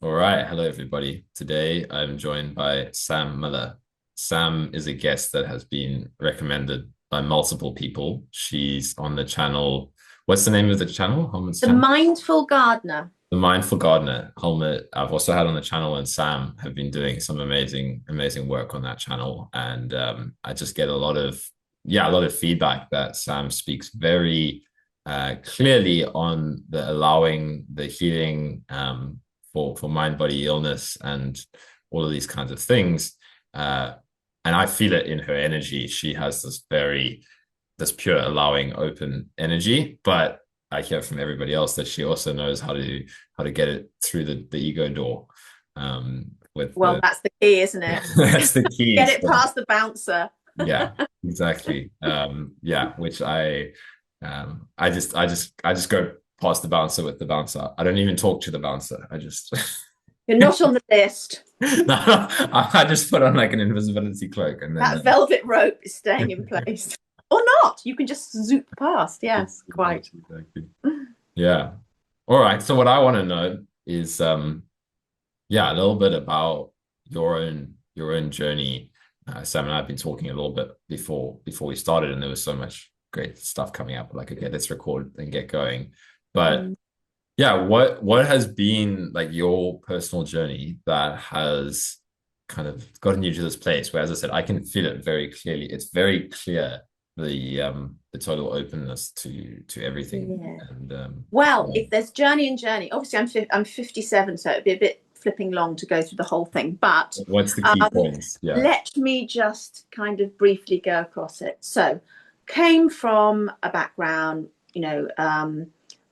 All right, hello everybody. Today I'm joined by Sam Miller. Sam is a guest that has been recommended by multiple people. She's on the channel. What's the name of the channel? Holman's The channel? Mindful Gardener. The Mindful Gardener. Holman, I've also had on the channel, and Sam have been doing some amazing work on that channel. And I just get a lot of feedback that Sam speaks very clearly on the allowing the healing for mind body illness and all of these kinds of things. Uh, and I feel it in her energy. She has this pure allowing open energy, but I hear from everybody else that she also knows how to get it through the ego door. With Well, the that's the key, isn't it? That's the key. Get it So, past the bouncer. yeah, exactly. Yeah, which I just go past the bouncer with the bouncer. I don't even talk to the bouncer. I just You're not on the list. no, I just put on like an invisibility cloak and then That velvet rope is staying in place. Or not. You can just zoop past. Yes, quite. exactly. Yeah. All right. So what I want to know is yeah, a little bit about your own journey. Sam and I have been talking a little bit before we started, and there was so much great stuff coming up. Like, okay, let's record and get going. But Mm. yeah, what has been like your personal journey that has kind of gotten you to this place where, as I said, I can feel it very clearly. It's very clear the total openness to everything. Yeah. And Well, yeah. if there's journey and journey, obviously I'm 57, so it'd be a bit flipping long to go through the whole thing. But What's the key um, points? Yeah. let me just kind of briefly go across it. So, came from a background,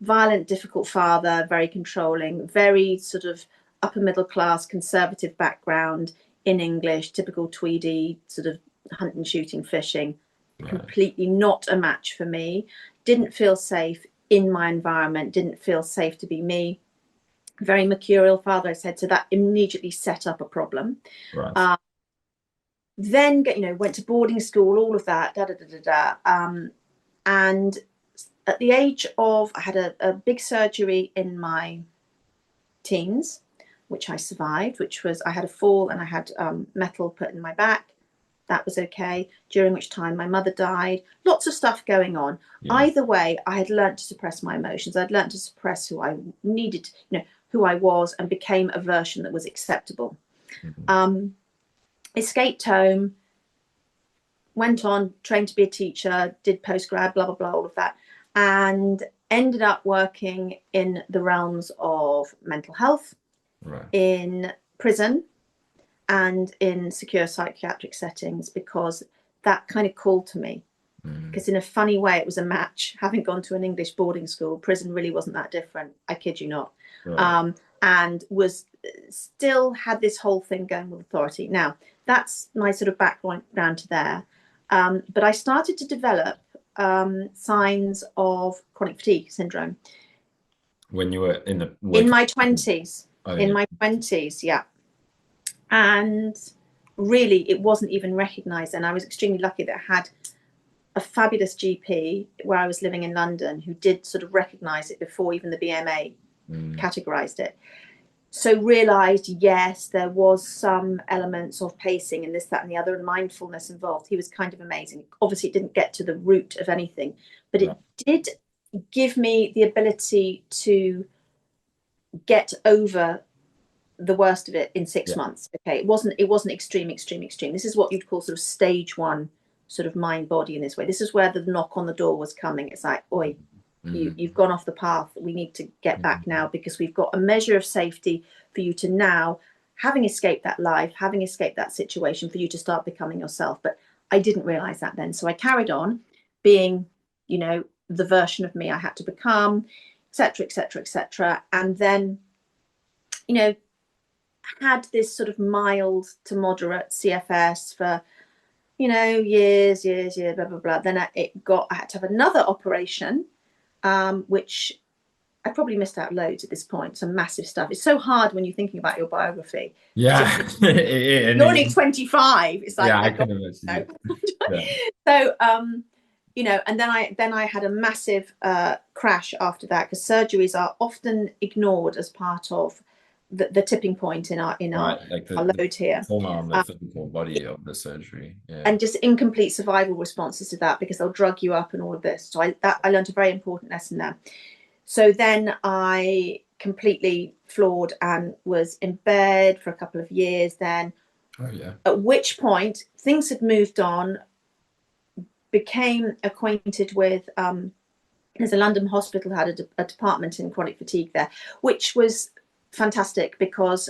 violent, difficult father, very controlling, very sort of upper middle class, conservative background in English, typical Tweedy, sort of hunting, shooting, fishing, Right. completely not a match for me. Didn't feel safe in my environment, didn't feel safe to be me. Very mercurial father, I said, so that immediately set up a problem. Right. Uh, then, went to boarding school, all of that, da da da da da. And at the age of, I had a big surgery in my teens, which I survived, which was I had a fall and I had metal put in my back. That was okay. During which time my mother died. Lots of stuff going on. Yeah. Either way, I had learned to suppress my emotions. I'd learned to suppress who I needed, who I was, and became a version that was acceptable. Mhm. Um, Escaped home, went on, trained to be a teacher, did postgrad, blah, blah, blah, all of that, and ended up working in the realms of mental health, Right. in prison, and in secure psychiatric settings because that kind of called to me. Mm. Because in a funny way, it was a match. Having gone to an English boarding school, prison really wasn't that different. I kid you not. Right. Um, and was still had this whole thing going with authority. Now, that's my sort of background down to there. But I started to develop signs of chronic fatigue syndrome When you were in the in working, my 20s. oh In yeah. my 20s, yeah. And really, it wasn't even recognized. And I was extremely lucky that I had a fabulous GP where I was living in London who did sort of recognize it before even the BMA Mm. categorized it. So realized, yes, there was some elements of pacing and this, that, and the other, and mindfulness involved. He was kind of amazing. Obviously, it didn't get to the root of anything, but Right. it did give me the ability to get over the worst of it in six Yeah. months. Okay, it wasn't extreme, extreme, extreme. This is what you'd call sort of stage one, sort of mind body in this way. This is where the knock on the door was coming. It's like, oi, Mm. you've gone off the path. We need to get back Mm. now because we've got a measure of safety for you to now, having escaped that life, having escaped that situation, for you to start becoming yourself. But I didn't realize that then. So I carried on being, the version of me I had to become, etc., etc., etc. And then, you know, had this sort of mild to moderate CFS for years, blah blah blah. Then I had to have another operation, which I probably missed out loads at this point. Some massive stuff. It's so hard when you're thinking about your biography. It's just Yeah. And you're only then, 25. It's like, yeah, I my God. can imagine. No. Yeah. So and then I had a massive crash after that because surgeries are often ignored as part of the tipping point in Right, like our the load here. trauma on the physical body of the surgery. Yeah. And just incomplete survival responses to that, because they'll drug you up and all of this. So I learned a very important lesson there. So then I completely floored and was in bed for a couple of years then. Oh yeah. At which point things had moved on, became acquainted with there's a London hospital had a department in chronic fatigue there, which was fantastic because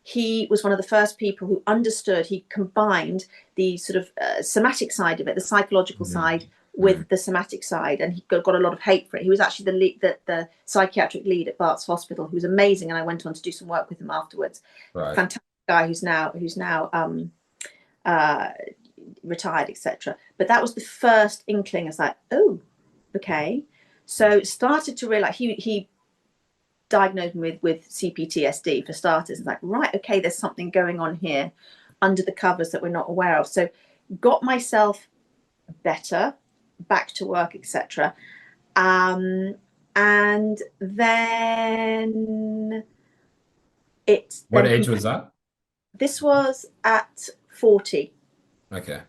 he was one of the first people who understood. He combined the sort of somatic side of it, the psychological side, with the somatic side, and he got a lot of hate for it. He was actually the lead, the psychiatric lead at Bart's Hospital, who was amazing, and I went on to do some work with him afterwards. Right. Fantastic guy who's now retired, etc. But that was the first inkling. It's like, oh, okay. So started to realize he diagnosed me with CPTSD for starters. It's like, right, okay, there's something going on here under the covers that we're not aware of. So got myself better, back to work, etc. And then What age was that? This was at 40. Okay.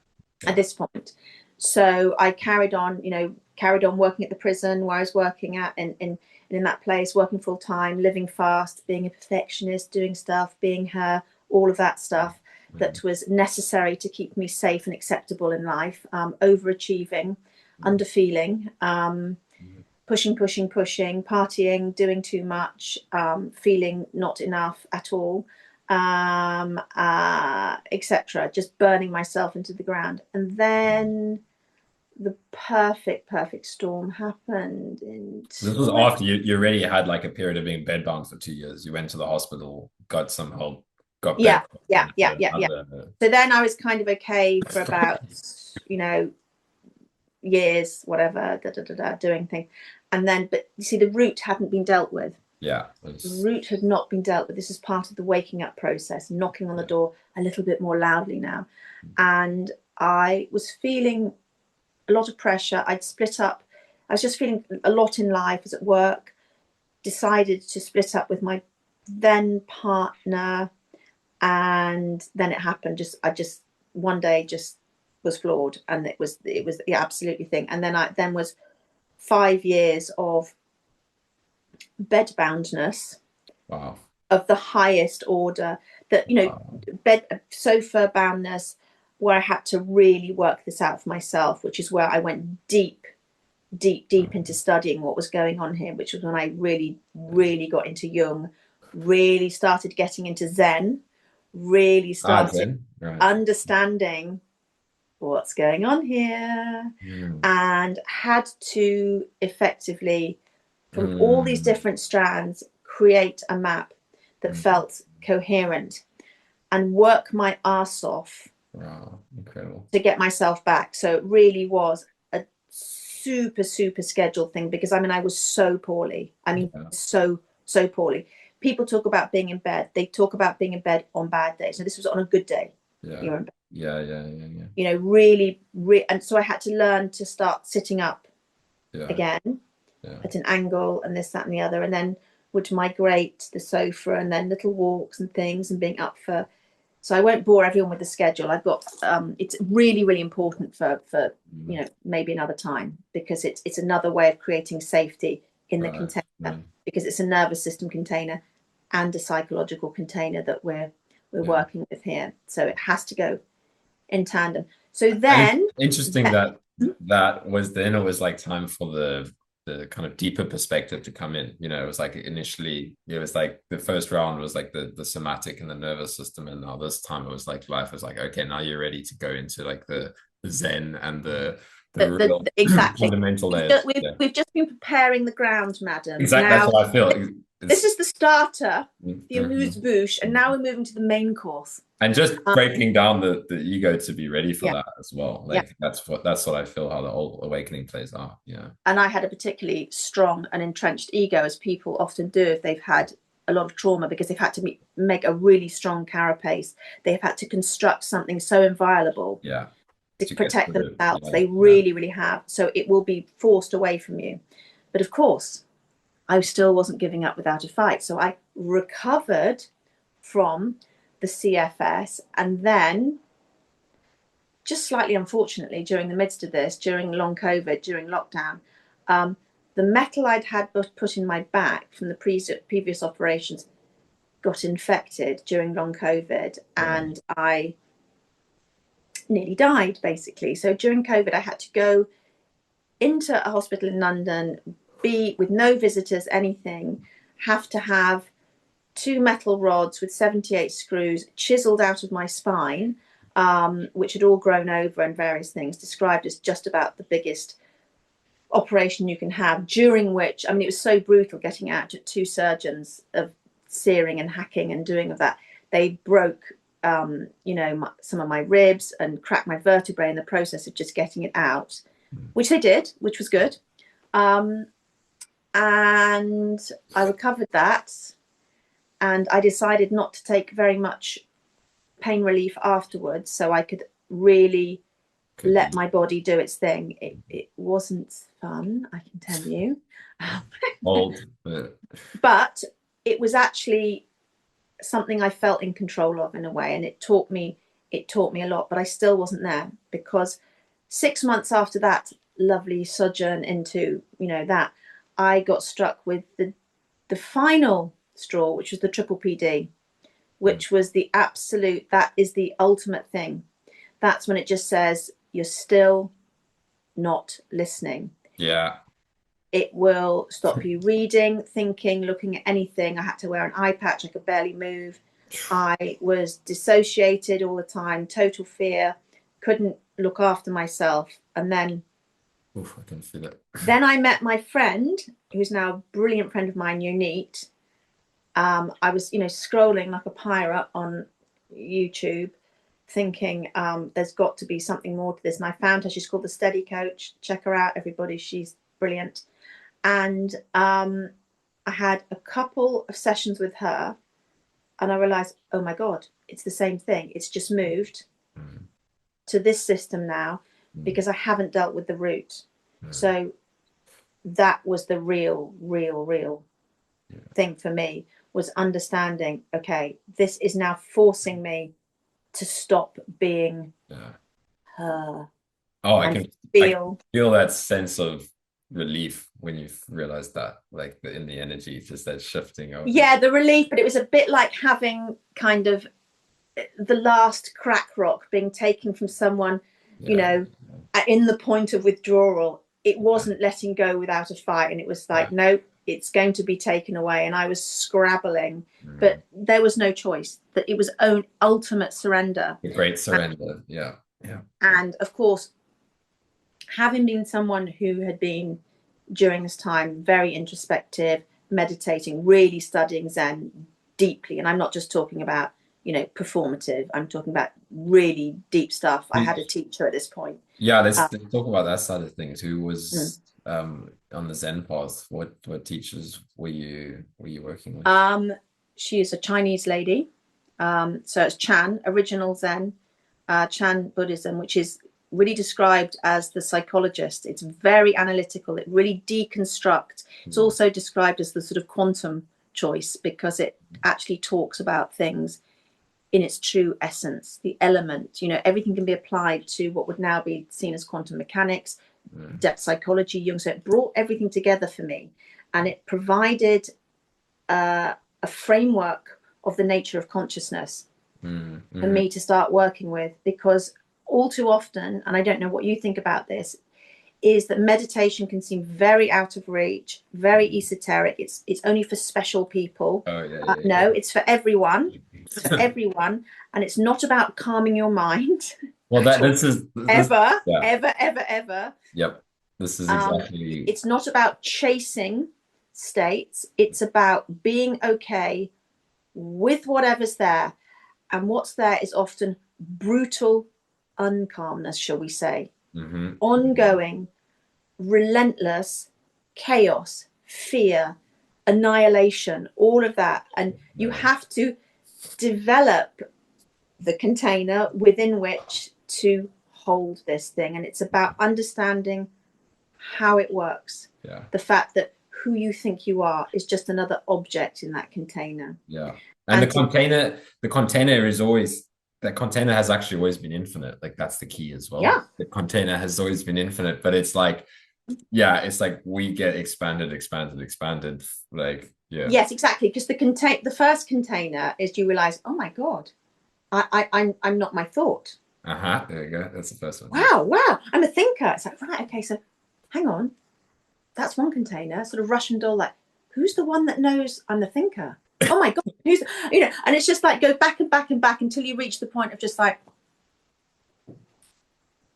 Yeah. At this point. So I carried on working at the prison where I was working at, and in that place, working full time, living fast, being a perfectionist, doing stuff, being her, all of that stuff that was necessary to keep me safe and acceptable in life, overachieving, underfeeling, pushing, partying, doing too much, feeling not enough at all, etc. Just burning myself into the ground. And then the perfect storm happened. This was after you already had like a period of being bedbound for 2 years. You went to the hospital, got some help, got yeah. better. So then I was kind of okay for about years, whatever, doing things. And then, but you see, the root hadn't been dealt with. Yeah. The root had not been dealt with. This is part of the waking up process, knocking on the door a little bit more loudly now. And I was feeling a lot of pressure. I'd split up. I was just feeling a lot in life. I was at work, decided to split up with my then partner. And then it happened. I just one day just was floored, and it was the absolutely thing. And then I was 5 years of bedboundness. Wow. Of the highest order, that bed sofa boundness, where I had to really work this out for myself, which is where I went deep into studying what was going on here, which was when I really got into Jung, really started getting into Zen, really started understanding what's going on here, and had to effectively, from all these different strands, create a map that felt coherent and work my ass off. Wow, incredible. To get myself back. So it really was a super scheduled thing, because I was so poorly. So poorly. People talk about being in bed. They talk about being in bed on bad days. So this was on a good day. Yeah. Really, and so I had to learn to start sitting up again at an angle, and this, that, and the other, and then would migrate to the sofa, and then little walks and things, and being up for. So I won't bore everyone with the schedule. I've got it's really important for maybe another time, because it's another way of creating safety in the container, because it's a nervous system container and a psychological container that we're working with here. So it has to go in tandem. So then, interesting that was then it was like time for the kind of deeper perspective to come in. It was like initially it was like the first round was like the somatic and the nervous system, and now this time it was like life was like, okay, now you're ready to go into like the Zen and the real exactly fundamental layers. We've just been preparing the ground, madam. Exactly. Now, that's what I feel. This is the starter, the amuse-bouche, and now we're moving to the main course. And just breaking down the ego to be ready for that as well. Like that's what I feel how the whole awakening plays out. Yeah. And I had a particularly strong and entrenched ego, as people often do if they've had a lot of trauma, because they've had to make a really strong carapace. They've had to construct something so inviolable. Yeah. To protect themselves. They really have. So it will be forced away from you. But of course, I still wasn't giving up without a fight. So I recovered from the CFS, and then, just slightly unfortunately, during the midst of this, during long COVID, during lockdown, the metal I'd had put in my back from the previous operations got infected during long COVID, and I nearly died, basically. So during COVID, I had to go into a hospital in London, be with no visitors, anything, have to have 2 metal rods with 78 screws chiseled out of my spine, which had all grown over, and various things, described as just about the biggest operation you can have, during which, I mean, it was so brutal getting out at 2 surgeons of searing and hacking and doing of that. They broke, some of my ribs and cracked my vertebrae in the process of just getting it out, which they did, which was good. And I recovered that, and I decided not to take very much pain relief afterwards, so I could really let my body do its thing. It wasn't fun, I can tell you. But it was actually something I felt in control of, in a way, and it taught me a lot. But I still wasn't there, because 6 months after that lovely sojourn into that, I got struck with the final straw, which was the triple PD, which was the absolute, that is the ultimate thing. That's when it just says, you're still not listening. Yeah. It will stop you reading, thinking, looking at anything. I had to wear an eye patch. I could barely move. I was dissociated all the time, total fear, couldn't look after myself. And then Oof, I can feel it. Then I met my friend, who's now a brilliant friend of mine, Unit. I was, scrolling like a pirate on YouTube, thinking there's got to be something more to this. And I found her. She's called the Steady Coach. Check her out, everybody. She's brilliant. And I had a couple of sessions with her, and I realized, oh my God, it's the same thing. It's just moved to this system now, because I haven't dealt with the root. So that was the real thing for me, was understanding, okay, this is now forcing me to stop being her. Oh, I can feel that sense of relief when you've realized that, like in the energy, just that shifting of the relief. But it was a bit like having kind of the last crack rock being taken from someone, in the point of withdrawal. It wasn't letting go without a fight, and it was like, no, it's going to be taken away. And I was scrabbling, but there was no choice. That it was ultimate surrender. The great surrender. And of course, having been someone who had been, during this time, very introspective, meditating, really studying Zen deeply, and I'm not just talking about performative, I'm talking about really deep stuff. I had a teacher at this point. Let's talk about that side of things. Who was on the Zen path? What teachers were you working with? She is a Chinese lady. So it's Chan, original Zen, Chan Buddhism, which is really described as the psychologist. It's very analytical. It really deconstructs. It's also described as the sort of quantum choice, because it actually talks about things in its true essence, the element. Everything can be applied to what would now be seen as quantum mechanics, depth psychology, Jung. So it brought everything together for me, and it provided a framework of the nature of consciousness for me to start working with. Because all too often, and I don't know what you think about this, is that meditation can seem very out of reach, very esoteric. It's only for special people. No, it's for everyone. It's for everyone, and it's not about calming your mind. Well, this is ever. Yep, this is exactly. It's not about chasing states. It's about being okay with whatever's there, and what's there is often brutal uncalmness, shall we say. Ongoing, relentless chaos, fear, annihilation, all of that. And you have to develop the container within which to hold this thing. And it's about understanding how it works. The fact that who you think you are is just another object in that container. Yeah. And And the container is always, that container has actually always been infinite. Like that's the key as well. yeah. The container has always been infinite, but it's like, yeah, it's like we get expanded, expanded, expanded. Like, yeah. Yes, exactly. Because the first container is you realize, oh my God, I'm not my thought. Uh-huh. There you go. That's the first one. Wow, I'm a thinker. It's like, right, okay, so hang on. That's one container, sort of Russian doll, like, who's the one that knows I'm the thinker? Oh my God, who's, and it's just like go back and back and back until you reach the point of just like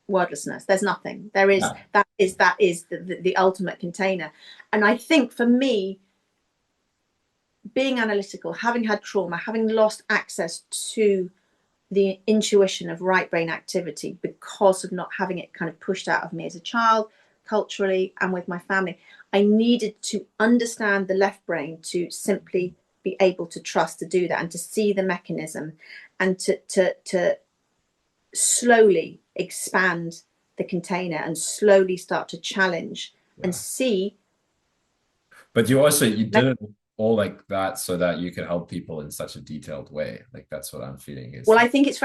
wordlessness. There's nothing. There is, Yeah. that is the ultimate container. And I think for me, being analytical, having had trauma, having lost access to the intuition of right brain activity because of not having it kind of pushed out of me as a child, culturally, and with my family, I needed to understand the left brain to simply be able to trust to do that and to see the mechanism and to slowly expand the container and slowly start to challenge and see. But you did it all like that so that you could help people in such a detailed way. Like that's what I'm feeling is. Well, I think it's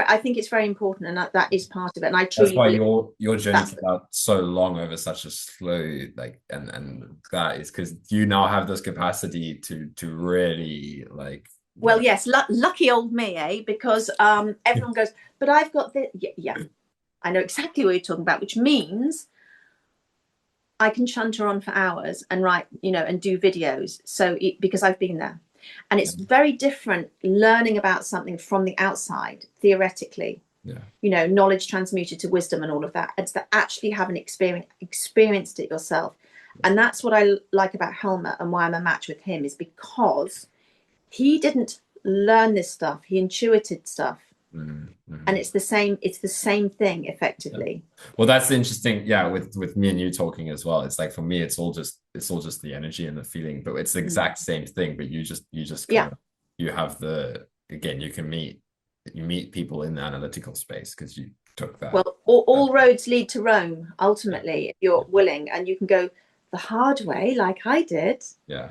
very important, and that is part of it. And I That's truly why believe your journey came out so long over such a slow, like, and that is because you now have this capacity to really like. Well, yes, lucky old me, eh? Because everyone goes, but I've got this. Yeah, I know exactly what you're talking about, which means I can chunter on for hours and write, and do videos. So because I've been there, and it's very different learning about something from the outside, theoretically. Yeah. Knowledge transmuted to wisdom and all of that. It's to actually have an experienced it yourself. And that's what I like about Helmut and why I'm a match with him, is because he didn't learn this stuff. He intuited stuff. Mm-hmm. And it's the same thing effectively. Well, that's interesting. Yeah, with me and you talking as well. It's like for me, it's all just the energy and the feeling, but it's the exact same thing. But you just kind of, you have again, you meet people in the analytical space because you took that. Well, all roads lead to Rome, ultimately, if you're willing, and you can go the hard way like I did. Yeah.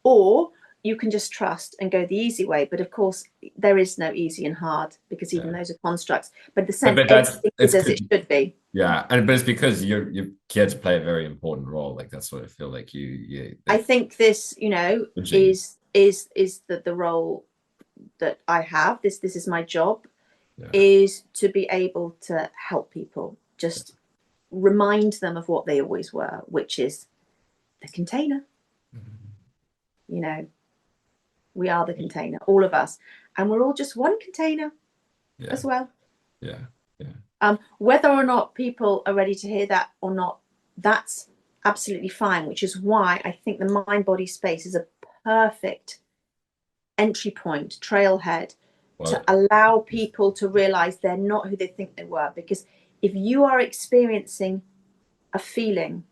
Or you can just trust and go the easy way. But of course, there is no easy and hard, because even those are constructs. But the sense everything is as it should be. Yeah, but it's because you're here to play a very important role. Like that's what I feel like you. I think this, is the role that I have. This is my job, is to be able to help people, just remind them of what they always were, which is the container. We are the container, all of us, and we're all just one container as well. Whether or not people are ready to hear that or not, that's absolutely fine, which is why I think the mind-body space is a perfect entry point, trailhead, to allow people to realize they're not who they think they were. Because if you are experiencing a feeling,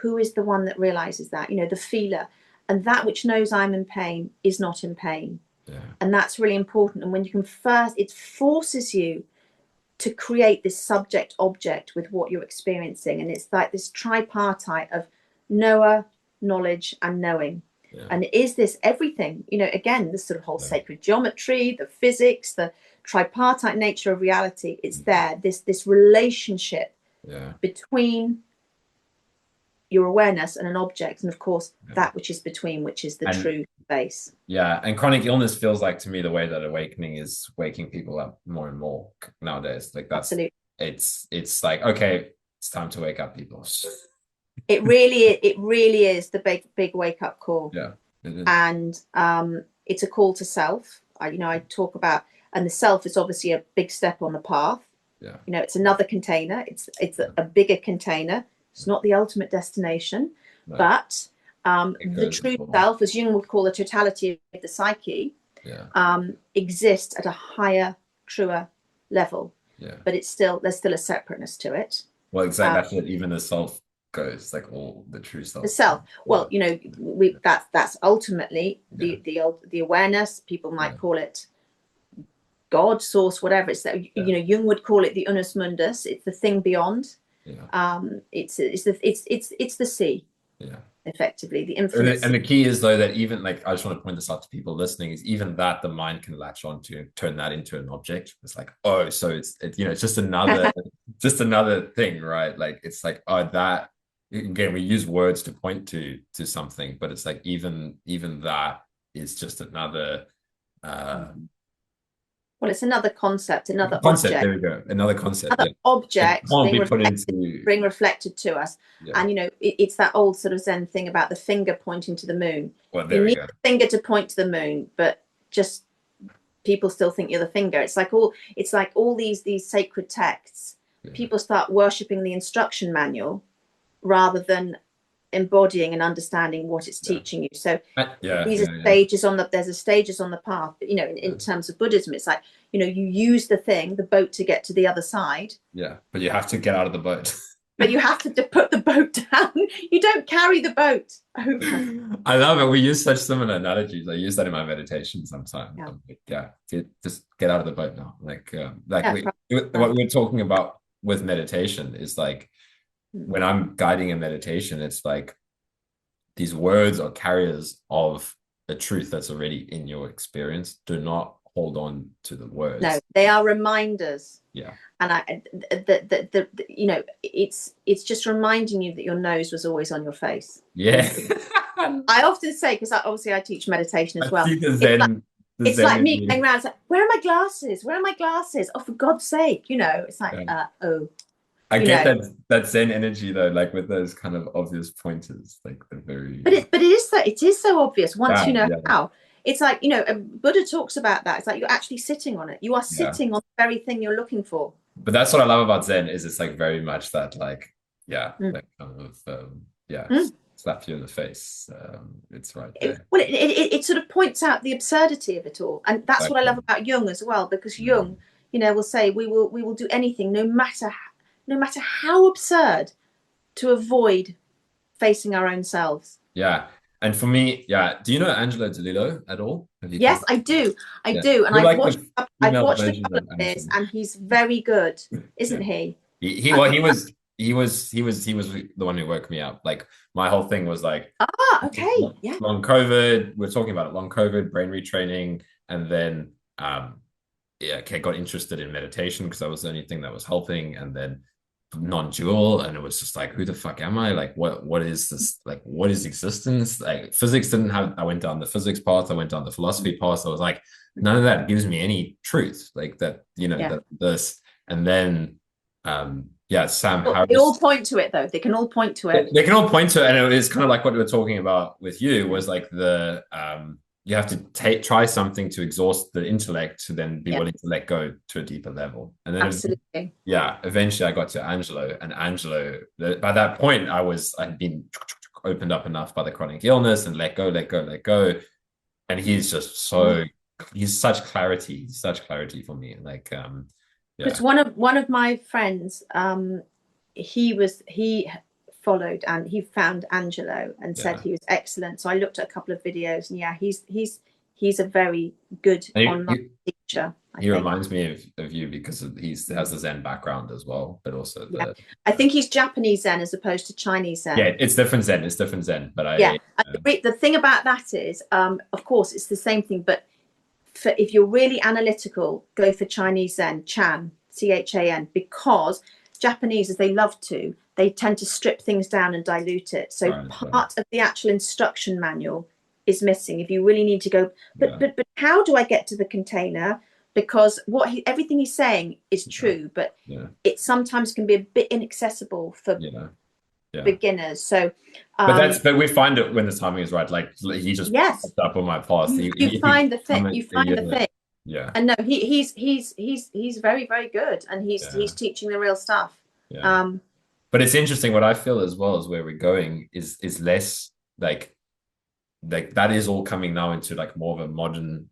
who is the one that realizes that? The feeler. And that which knows I'm in pain is not in pain. And that's really important. And when you can it forces you to create this subject object with what you're experiencing. And it's like this tripartite of knower, knowledge, and knowing. And is this everything? Again, this sort of whole sacred geometry, the physics, the tripartite nature of reality. It's there. This relationship between your awareness and an object, and of course that which is between, which is the true space. And chronic illness feels like to me the way that awakening is waking people up more and more nowadays. Like that's absolutely. It's like, okay, it's time to wake up, people. It really is the big wake up call. And it's a call to self. I talk about, and the self is obviously a big step on the path. It's another container. It's a bigger container. It's not the ultimate destination, but the true self, as Jung would call the totality of the psyche, exists at a higher, truer level. But there's still a separateness to it. Well, exactly. That's what even the self goes, like all the true self. The self. Well, that's ultimately the awareness. People might call it God, source, whatever. It's that Jung would call it the unus mundus. It's the thing beyond. It's the sea. effectively, the And infinite. the key is though that even like I just want to point this out to people listening is even that the mind can latch on to turn that into an object. It's like, oh, so it's just another thing, right? Like it's like, oh, that again, we use words to point to something, but it's like even that is just another Well, it's another concept, another concept. object, There we go. Another concept. another Yeah. It object can't be put into being reflected to us. yeah. And it's that old sort of Zen thing about the finger pointing to the moon. Well, You there we need go. the finger to point to the moon, but just people still think you're the finger. It's like all these sacred texts. Yeah. People start worshipping the instruction manual rather than embodying and understanding what it's teaching you. So these are stages there's a stages on the path, but in terms of Buddhism, it's like you use the boat to get to the other side, but you have to get out of the boat. but you have to put the boat down. You don't carry the boat over. I love it. We use such similar analogies. I use that in my meditation sometimes. Just get out of the boat now. What we're talking about with meditation is like when I'm guiding a meditation, it's like these words are carriers of a truth that's already in your experience. Do not hold on to the words. No, they are reminders. Yeah. And it's just reminding you that your nose was always on your face. Yeah. I often say, because I teach meditation as well. It's Zen like me going around, it's like, where are my glasses? Where are my glasses? Oh, for God's sake, it's like, I get that Zen energy though, like with those kind of obvious pointers, like the very. But it is so obvious once you know how. It's like Buddha talks about that. It's like you're actually sitting on it. You are sitting on the very thing you're looking for. But that's what I love about Zen is it's like very much that like that kind of slap you in the face. It's right there. It sort of points out the absurdity of it all, and that's what I love about Jung as well, because Jung, will say we will do anything, no matter how absurd, to avoid facing our own selves. Yeah. And for me, do you know Angelo DeLillo at all? Yes, I do. I do. And I've watched a couple of his, and he's very good, isn't he? He was the one who woke me up. Like my whole thing was like, okay, long COVID. We're talking about it, long COVID, brain retraining, and then got interested in meditation because that was the only thing that was helping, and then non-dual, and it was just like, who the fuck am I? Like what is this? Like what is existence? Like physics didn't have. I went down the physics path, I went down the philosophy path. I was like, none of that gives me any truth. Like that, that this, and then Sam Harris. They all point to it though. They can all point to it. They can all point to it, and it is kind of like what we were talking about with you was like the you have to try something to exhaust the intellect to then be willing to let go to a deeper level. And then eventually I got to Angelo, and Angelo, by that point I'd been opened up enough by the chronic illness and let go. And he's just he's such clarity for me. Like, It's one of my friends, he followed and he found Angelo and said he was excellent. So I looked at a couple of videos, and he's a very good online teacher. He reminds me of you because he has a Zen background as well, but also I think he's Japanese Zen as opposed to Chinese Zen. Yeah, it's different Zen. But the thing about that is, of course, it's the same thing. But if you're really analytical, go for Chinese Zen, Chan, CHAN, because Japanese, as they love to, they tend to strip things down and dilute it. So part of the actual instruction manual is missing. If you really need to go, but how do I get to the container? Because everything he's saying is true, but it sometimes can be a bit inaccessible for beginners. So, but we find it when the timing is right. Like he just popped up on my path. You find the thing. Yeah. And no, he's very, very good, and he's teaching the real stuff. Yeah. But it's interesting. What I feel as well as where we're going is less like that is all coming now into like more of a modern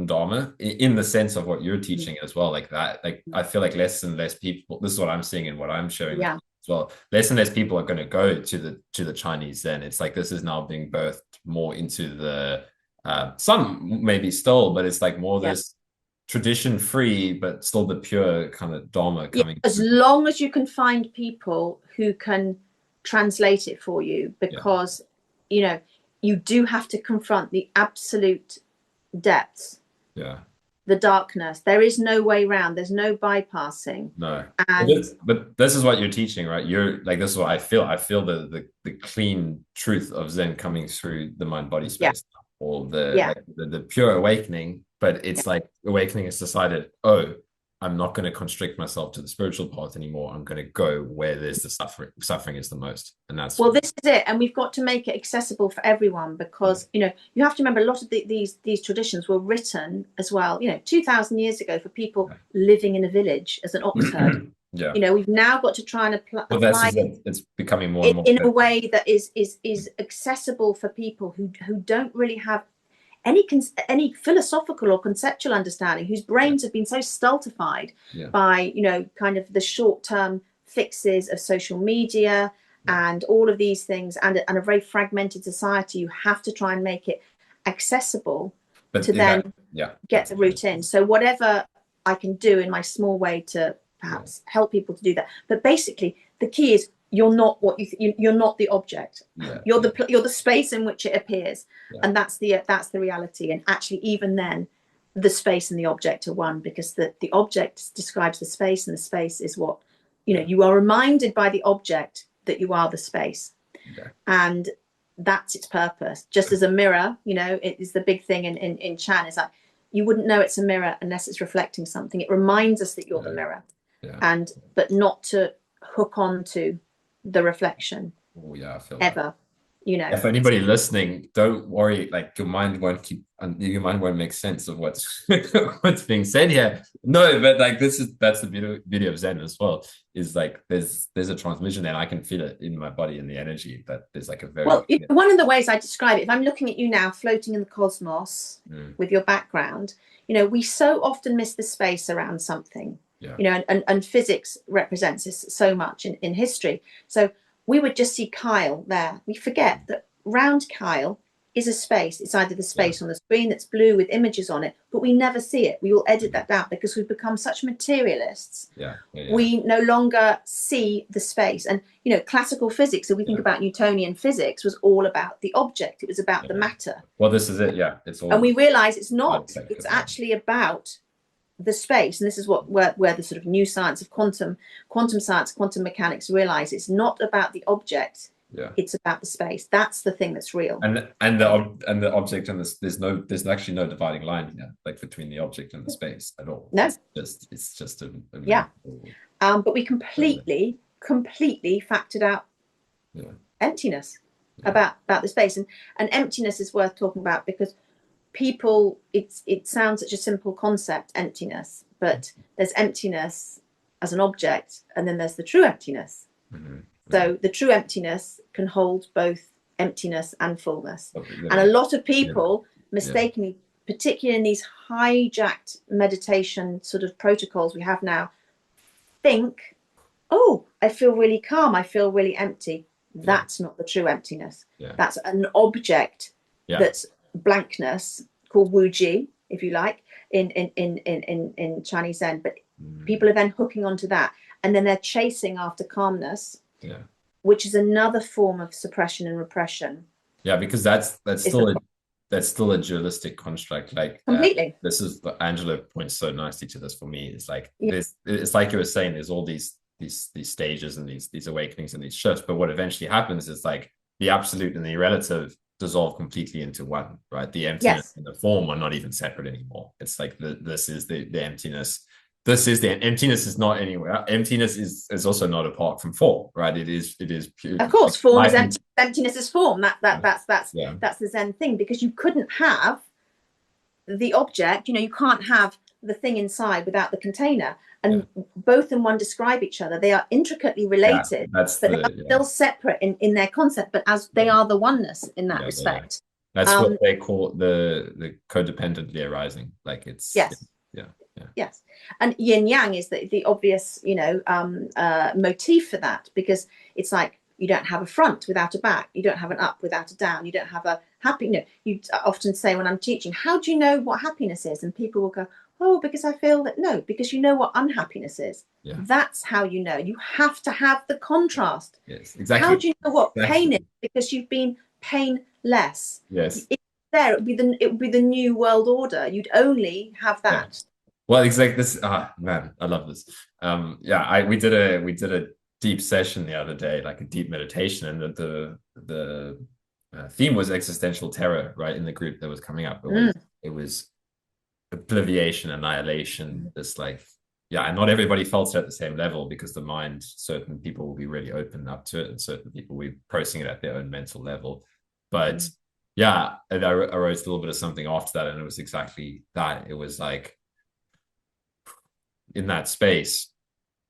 Dharma in the sense of what you're teaching as well. Like that, like I feel like less and less people. This is what I'm seeing and what I'm showing as well. Less and less people are going to go to the Chinese Zen. It's like this is now being birthed more into the some maybe still, but it's like more this tradition free, but still the pure kind of Dharma coming. As long as you can find people who can translate it for you, because you know, you do have to confront the absolute depths, Yeah. the darkness. There is no way around. There's no bypassing. No. And But this is what you're teaching, right? You're like, this is what I feel. I feel the clean truth of Zen coming through the mind body yeah, space, or the yeah, like the pure awakening. But yeah. it's like awakening has decided, oh, I'm not going to constrict myself to the spiritual path anymore. I'm going to go where there's the suffering. Suffering is the most, and that's Well, this is it, and we've got to make it accessible for everyone, yeah. because you have to remember a lot of these traditions were written as well, 2,000 years ago, for people living in a village as an ox herd. Yeah. We've now got to try and Well, this apply is it. It's becoming more and it more in a clear. way that is accessible for people who don't really have any philosophical or conceptual understanding, whose brains have been so stultified Yeah. by kind of the short-term fixes of social media and all of these things, and a very fragmented society. You have to try and make it accessible But to in that, then yeah, get the root in. So whatever I can do in my small way to perhaps help people to do that. But basically, the key is you're not what you're not the object. yeah, You're the space in which it appears, yeah. and that's the reality. And actually, even then, the space and the object are one, because the object describes the space, and the space is what you are reminded by the object that you are the space. Okay. And that's its purpose. Just as a mirror, it is the big thing in Chan, is like, you wouldn't know it's a mirror unless it's reflecting something. It reminds us that you're the mirror, but not to hook on to the reflection. Oh yeah, I feel ever that. If anybody listening, don't worry, like your mind won't make sense of what's what's being said here. No, but like that's the beauty of Zen as well, is like there's a transmission there, and I can feel it in my body and the energy, that there's like a very one of the ways I describe it, if I'm looking at you now floating in the cosmos with your background, we so often miss the space around something. And physics represents this so much in history. So we would just see Kyle there. We forget that round Kyle is a space. It's either the space on the screen that's blue with images on it, but we never see it. We will edit that out because we've become such materialists. We no longer see the space. And, classical physics, if we think about Newtonian physics, was all about the object. It was about the matter. Well, this is it. Yeah. It's all. And we realize it's not. It's actually about the space. And this is where the sort of new science of quantum science, quantum mechanics realize it's not about the object. It's about the space. That's the thing that's real. And the object, and there's actually no dividing line here, like between the object and the space at all. No, it's just a but we completely factored out emptiness about the space, and emptiness is worth talking about, because people, it sounds such a simple concept, emptiness, but there's emptiness as an object, and then there's the true emptiness. So the true emptiness can hold both emptiness and fullness. And a lot of people mistakenly, particularly in these hijacked meditation sort of protocols we have now, think, oh, I feel really calm, I feel really empty. That's not the true emptiness. That's an object that's blankness, called wuji, if you like, in Chinese Zen. But people are then hooking onto that, and then they're chasing after calmness, which is another form of suppression and repression. Because that's still a dualistic construct. Like completely. This is Angela points so nicely to this for me. It's like it's like you were saying, there's all these stages and these awakenings and these shifts, but what eventually happens is like the absolute and the relative dissolve completely into one, right? The emptiness and the form are not even separate anymore. It's like this is the emptiness. This is the emptiness is not anywhere. Emptiness is also not apart from form, right? It is pure. Of course, form is empty. Emptiness is form. That's the Zen thing, because you couldn't have the object. You can't have the thing inside without the container, and both in one describe each other. They are intricately related, but they are still separate in their concept. But as they are the oneness in that respect. That's what they call the codependently arising. Like it's Yes, and yin yang is the obvious, motif for that, because it's like you don't have a front without a back, you don't have an up without a down, you don't have a happy. You often say when I'm teaching, how do you know what happiness is? And people will go, oh, because I feel that. No, because you know what unhappiness is. That's how you know. You have to have the contrast. Yes, exactly. How do you know what pain is? Because you've been pain less. Yes. If there, it would be the new world order. You'd only have Yeah. that. Well, it's like this. Ah, man, I love this. Yeah, we did a deep session the other day, like a deep meditation, and the theme was existential terror, right? In the group that was coming up, it was obliviation, annihilation. This like, yeah, and not everybody felt it at the same level because the mind, certain people will be really open up to it, and certain people will be processing it at their own mental level. But yeah, and I wrote a little bit of something after that, and it was exactly that. It was like in that space,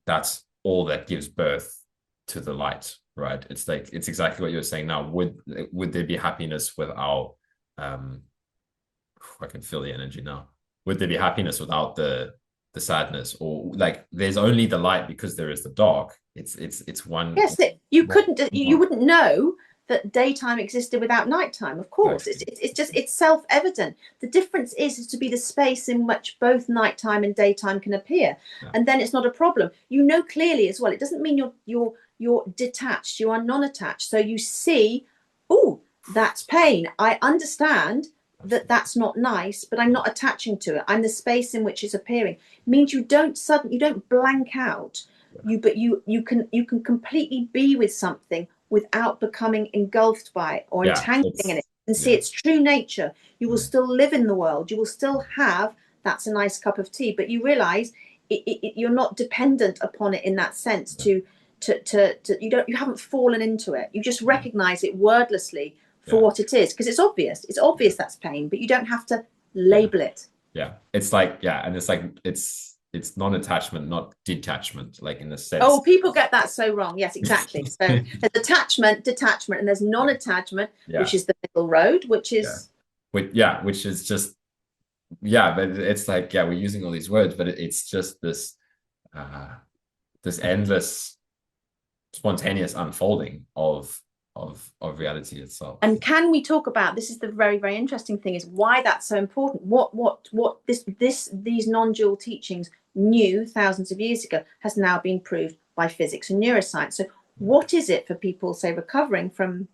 that's all that gives birth to the light, right? It's like it's exactly what you're saying now. Would there be happiness without I can feel the energy now. Would there be happiness without the sadness? Or like there's only the light because there is the dark. It's one. Yes, you couldn't. You wouldn't know that daytime existed without nighttime. Of course, it's self-evident. The difference is to be the space in which both nighttime and daytime can appear, and then it's not a problem. You know clearly as well. It doesn't mean you're detached. You are non-attached. So you see, oh, that's pain. I understand that that's not nice, but I'm not attaching to it. I'm the space in which it's appearing. It means you don't blank out. You can completely be with something without becoming engulfed by it or entangling in it and see its true nature. You will still live in the world. You will still have that's a nice cup of tea, but you realize you're not dependent upon it in that sense. You haven't fallen into it. You just recognize it wordlessly for what it is, because it's obvious that's pain, but you don't have to label it. It's like and it's like it's non-attachment, not detachment, like in the sense. Oh, people get that so wrong. Yes, exactly. So there's detachment, and there's non-attachment, which is the middle road, which is which is just but it's like we're using all these words, but it's just this this endless spontaneous unfolding of reality itself. And can we talk about, this is the very, very interesting thing, is why that's so important. What these non-dual teachings knew thousands of years ago has now been proved by physics and neuroscience. So what is it for people, say, recovering from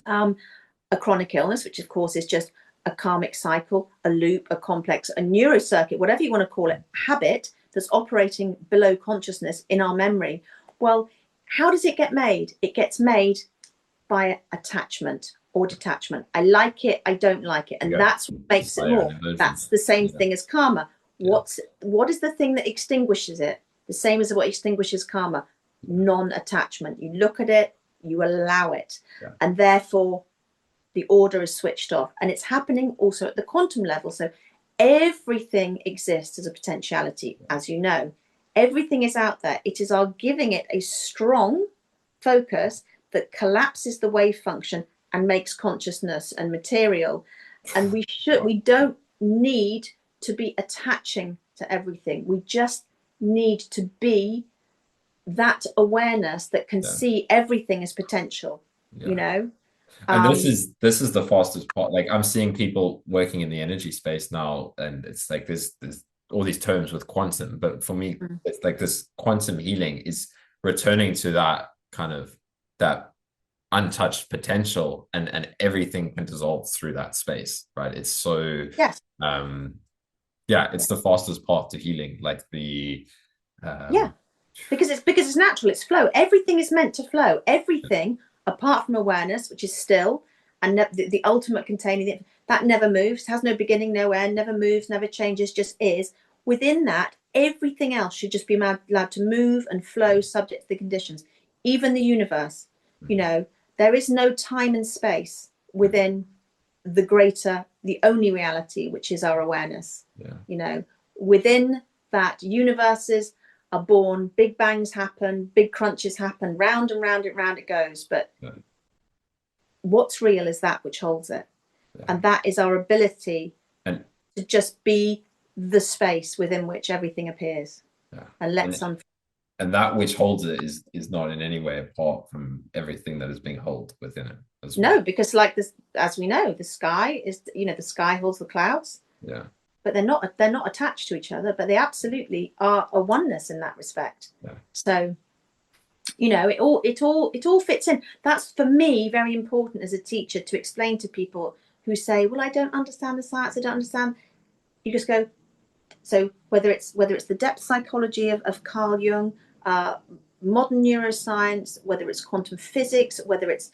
a chronic illness, which of course is just a karmic cycle, a loop, a complex, a neurocircuit, whatever you want to call it, habit that's operating below consciousness in our memory? Well, how does it get made? It gets made by attachment or detachment. I like it, I don't like it, and that's what makes it more. That's the same thing as karma. What is the thing that extinguishes it? The same as what extinguishes karma. Non-attachment. You look at it, you allow it, and therefore the order is switched off. And it's happening also at the quantum level. So everything exists as a potentiality, as you know. Everything is out there. It is our giving it a strong focus that collapses the wave function and makes consciousness and material. And we don't need to be attaching to everything. We just need to be that awareness that can see everything as potential, you know? And this is the fastest part. Like I'm seeing people working in the energy space now, and it's like there's all these terms with quantum, but for me, it's like this quantum healing is returning to that kind of that untouched potential, and everything can dissolve through that space, right? It's so it's the fastest path to healing. Like the because it's natural, it's flow. Everything is meant to flow. Everything apart from awareness, which is still, and the ultimate containing it, that never moves, has no beginning, no end, never moves, never changes, just is. Within that, everything else should just be allowed to move and flow subject to the conditions. Even the universe, you know, there is no time and space within the only reality, which is our awareness. You know, within that, universes are born, big bangs happen, big crunches happen, round and round it goes. But what's real is that which holds it. And that is our ability to just be the space within which everything appears. And let's and that which holds it is not in any way apart from everything that is being held within it as well. No, because like this, as we know, the sky is, you know, the sky holds the clouds. But they're not attached to each other, but they absolutely are a oneness in that respect. So it all fits in. That's for me very important as a teacher, to explain to people who say, well, I don't understand the science, I don't understand. You just go, so whether it's the depth psychology of Carl Jung, modern neuroscience, whether it's quantum physics, whether it's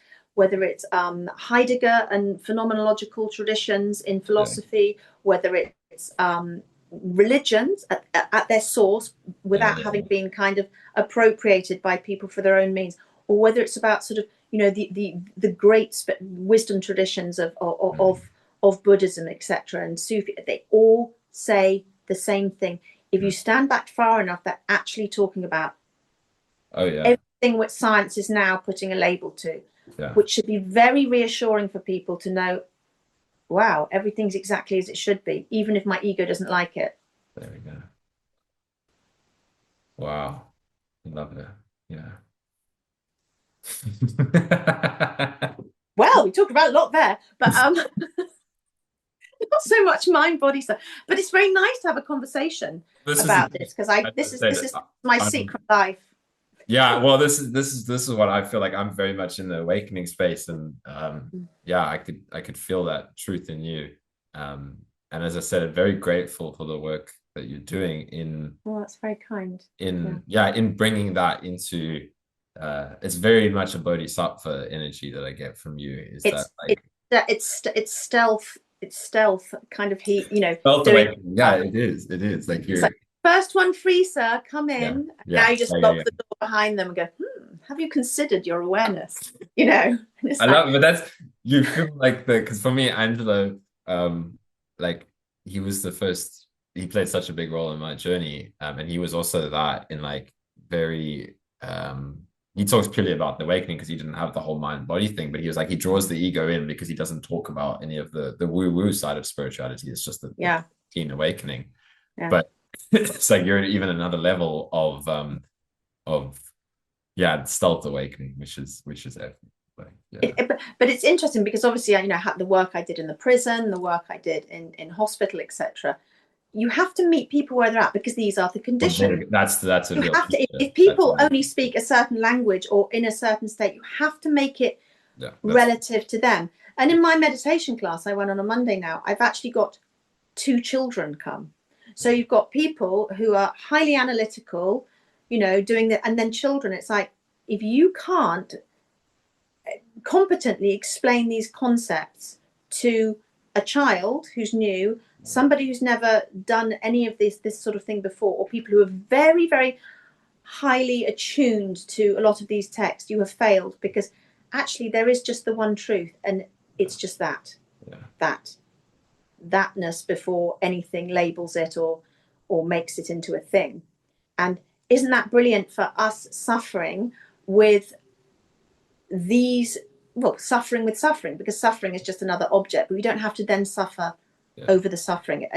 Heidegger and phenomenological traditions in Yeah. philosophy, whether it's religions at their source Yeah. without having Yeah. been kind of appropriated by people for their own means, or whether it's about sort of the great wisdom traditions of Buddhism, etc., and Sufi. They all say the same thing. If you stand back far enough, they're actually talking about Oh yeah. everything which science is now putting a label to, Yeah. which should be very reassuring for people to know, wow, everything's exactly as it should be, even if my ego doesn't like it. There we go. Wow. Love it. Yeah. Well, we talked about a lot there, but not so much mind body stuff. But it's very nice to have a conversation This is, about this, because I as I this is said, this is my I'm secret life. yeah, well, this is what I feel like. I'm very much in the awakening space, and yeah, I could feel that truth in you. Um, and as I said, I'm very grateful for the work that you're doing Well, that's very kind. Yeah. in bringing that into it's very much a bodhisattva energy that I get from you. Is that It's like it's stealth. It's stealth kind of heat, felt doing awakening? Yeah, stuff. it is like It's you're like, first one free, sir, come yeah, in. Now yeah, you just yeah, yeah, lock yeah. the door behind them and go, have you considered your awareness? And it's I like, love it, but that's you feel like the because for me, Angelo, like he was the first. He played such a big role in my journey, and he was also that in like very. He talks purely about the awakening because he didn't have the whole mind body thing, but he was like he draws the ego in because he doesn't talk about any of the woo woo side of spirituality. It's just the yeah, keen awakening, yeah. but it's like you're even another level of yeah stealth awakening, which is everything. Like, yeah. But it's interesting because obviously, the work I did in the prison, the work I did in hospital, etc. You have to meet people where they're at, because these are the Well, conditions. that's a You real have to, teacher. if That's a people real only speak a certain language or in a certain state, you have to make it yeah. relative to them. And in my meditation class I went on a Monday now, I've actually got 2 children come. So you've got people who are highly analytical, doing that, and then children. It's like, if you can't competently explain these concepts to a child who's new, somebody who's never done any of this sort of thing before, or people who are very, very highly attuned to a lot of these texts, you have failed, because actually there is just the one truth, and it's just Yeah. thatness before anything labels it or makes it into a thing. And isn't that brilliant for us suffering with these, well, suffering with suffering, because suffering is just another object, but we don't have to then suffer Yeah. over the suffering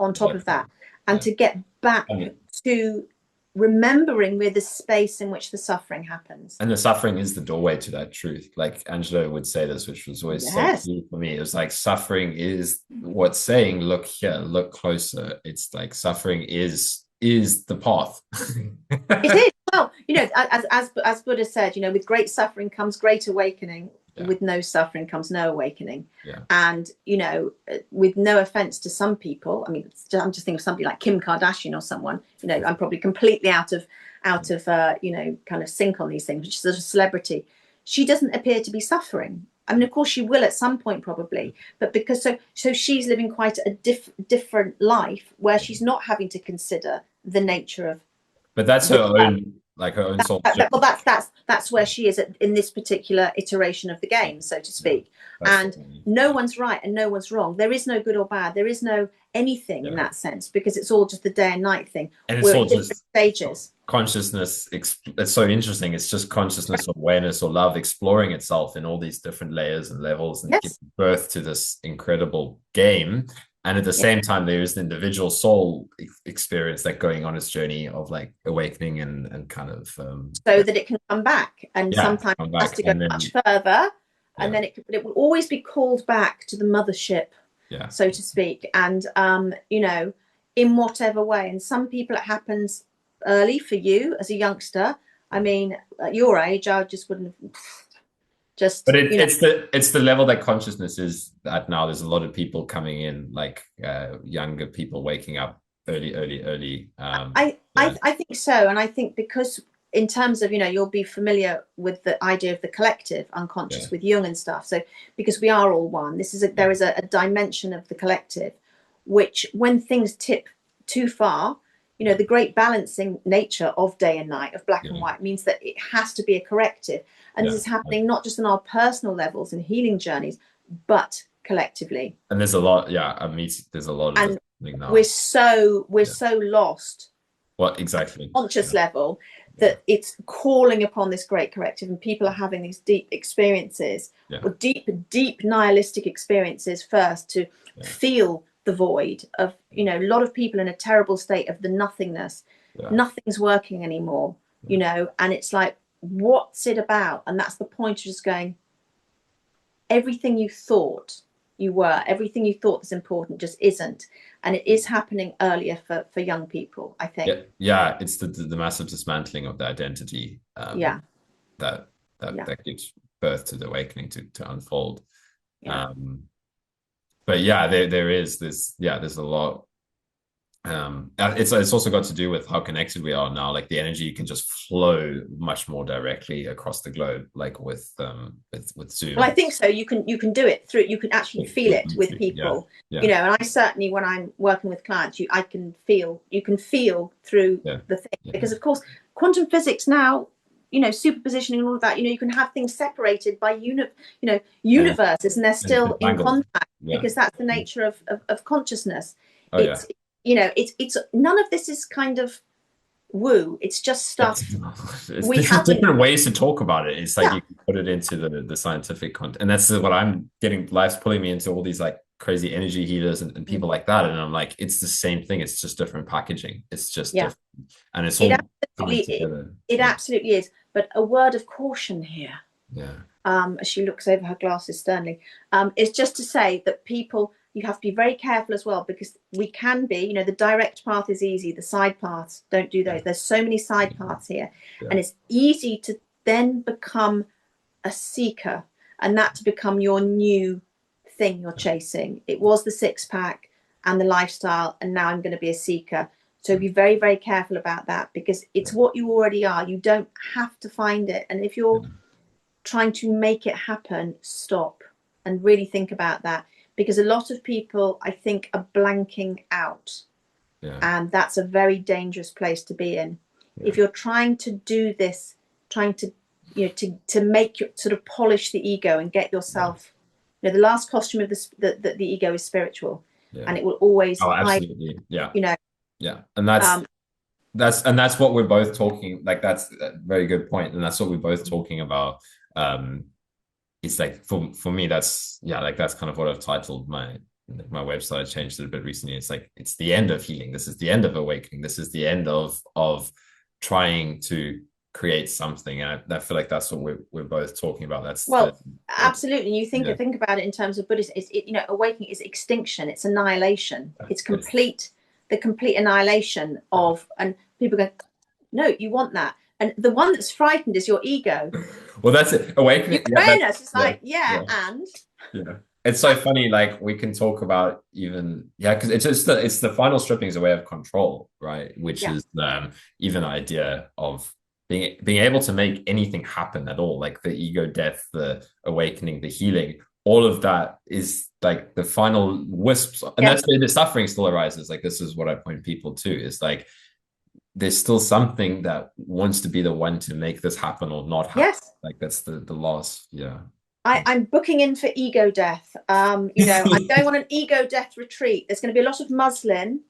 on top of that. And Yeah. to get back I mean, to remembering we're the space in which the suffering happens. and the suffering is the doorway to that truth. Like Angelo would say this, which was always so Yes. key for me. It was like suffering is what's saying, look here, look closer. It's like suffering is the path. It is. Well, as Buddha said, with great suffering comes great awakening. Yeah. With no suffering comes no awakening. Yeah. And with no offense to some people, I mean, I'm just thinking of somebody like Kim Kardashian or someone. I'm probably completely out of kind of sync on these things. Which is a celebrity. She doesn't appear to be suffering. I mean, of course, she will at some point probably, but because so she's living quite a different life where she's not having to consider the nature of. But that's her own, like her own soul. Well, that's where she is in this particular iteration of the game, so to speak. And no one's right and no one's wrong. There is no good or bad. There is no anything in that sense, because it's all just the day and night thing. And it's We're all at different just stages. consciousness. It's so interesting. It's just consciousness, awareness, or love exploring itself in all these different layers and levels, and giving birth to this incredible game. And at the same time, there is the individual soul experience that going on its journey of like awakening and kind of so that it can come back, and sometimes it has to go much further, and then it will always be called back to the mothership, so to speak, and in whatever way. And some people it happens early, for you as a youngster, I mean, at your age, I just wouldn't have But just, it's the level that consciousness is at now. There's a lot of people coming in, like younger people waking up early. I think so. And I think because in terms of, you'll be familiar with the idea of the collective Yeah, unconscious with Jung and stuff. So because we are all one, there is a dimension of the collective, which when things tip too far, the great balancing nature of day and night, of black and yeah, white, means that it has to be a corrective. And this yeah. is happening not just on our personal levels and healing journeys, but collectively. And there's a lot. Yeah, I mean, there's a lot of this And happening we're now. so we're Yeah. so lost What exactly? conscious Yeah, level yeah, that it's calling upon this great corrective, and people are having these deep experiences, yeah, or deep nihilistic experiences first, to yeah, feel the void of, a lot of people in a terrible state of the nothingness. yeah, Nothing's working anymore, and it's like, what's it about? And that's the point of just going, everything you thought you were, everything you thought was important just isn't. And it is happening earlier for young people, I think. yeah, yeah. It's the massive dismantling of the identity Yeah, that yeah, that gives birth to the awakening to unfold. yeah. Um, but yeah, there is this. Yeah, there's a lot. It's also got to do with how connected we are now. Like the energy can just flow much more directly across the globe, like with Well, I Zoom. think so. You can do it through. You can actually feel it with Yeah, people. yeah, And I certainly, when I'm working with clients, I can feel. You can feel through yeah, the thing, yeah, because of course, quantum physics now, superpositioning and all of that. You can have things separated by yeah. universes, and they're still in Entangled. contact, Yeah. because that's the nature of consciousness. Oh yeah. It's it's none of this is kind of woo. It's just stuff we This is haven't. different ways to talk about it. It's like Yeah, you can put it into the scientific content, and that's what I'm getting. Life's pulling me into all these like crazy energy healers and people like that, and I'm like, it's the same thing. It's just different packaging. It's just yeah. different, and it's It all coming absolutely together. it Yeah, absolutely is. But a word of caution here, yeah, as she looks over her glasses sternly, is just to say that people, you have to be very careful as well, because we can be, the direct path is easy, the side paths, don't do yeah, those. There's so many side paths here, yeah, and it's easy to then become a seeker, and that to become your new thing you're chasing. It was the six pack and the lifestyle, and now I'm going to be a seeker. So be very, very careful about that, because it's what you already are. You don't have to find it. And if you're trying to make it happen, stop and really think about that, because a lot of people, I think, are blanking out, yeah, and that's a very dangerous place to be in. yeah, If you're trying to do this, trying to to make your sort of polish the ego and get yeah, yourself, the last costume of the ego is spiritual, yeah. and it will always Oh, hide, absolutely. Yeah, you know yeah, and that's um that's what we're both talking. Like that's a very good point, and that's what we're both talking about. Um, it's like for me that's yeah, like that's kind of what I've titled my website. I changed it a bit recently. It's like it's the end of healing. This is the end of awakening. This is the end of trying to create something, and I feel like that's what we're both talking about. That's well, the absolutely. You yeah, think about it in terms of Buddhism. Awakening is extinction, it's annihilation, it's it's the complete annihilation yeah. of. And people go, no, you want that. And the one that's frightened is your ego. Well, that's it. Your Awakening. Yeah, that's awareness is yeah, like, yeah, yeah, and yeah. It's so funny. Like we can talk about even yeah, because it's the final stripping is a way of control, right? Which yeah, is even the idea of being able to make anything happen at all, like the ego death, the awakening, the healing. All of that is like the final wisps, and yeah, that's where the suffering still arises. Like this is what I point people to is like there's still something that wants to be the one to make this happen or not happen. yes. Like that's the loss. Yeah. I'm booking in for ego death. I'm going on an ego death retreat. There's going to be a lot of muslin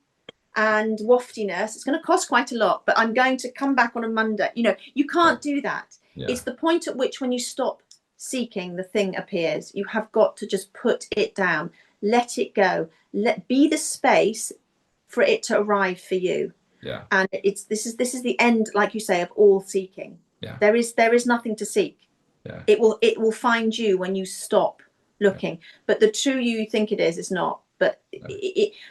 and waftiness. It's going to cost quite a lot, but I'm going to come back on a Monday. You can't do that. Yeah. It's the point at which, when you stop seeking, the thing appears. You have got to just put it down, let it go, be the space for it to arrive for you. Yeah. And this is the end, like you say, of all seeking. Yeah. There is nothing to seek. Yeah. It will find you when you stop looking. But the true you think it is not. But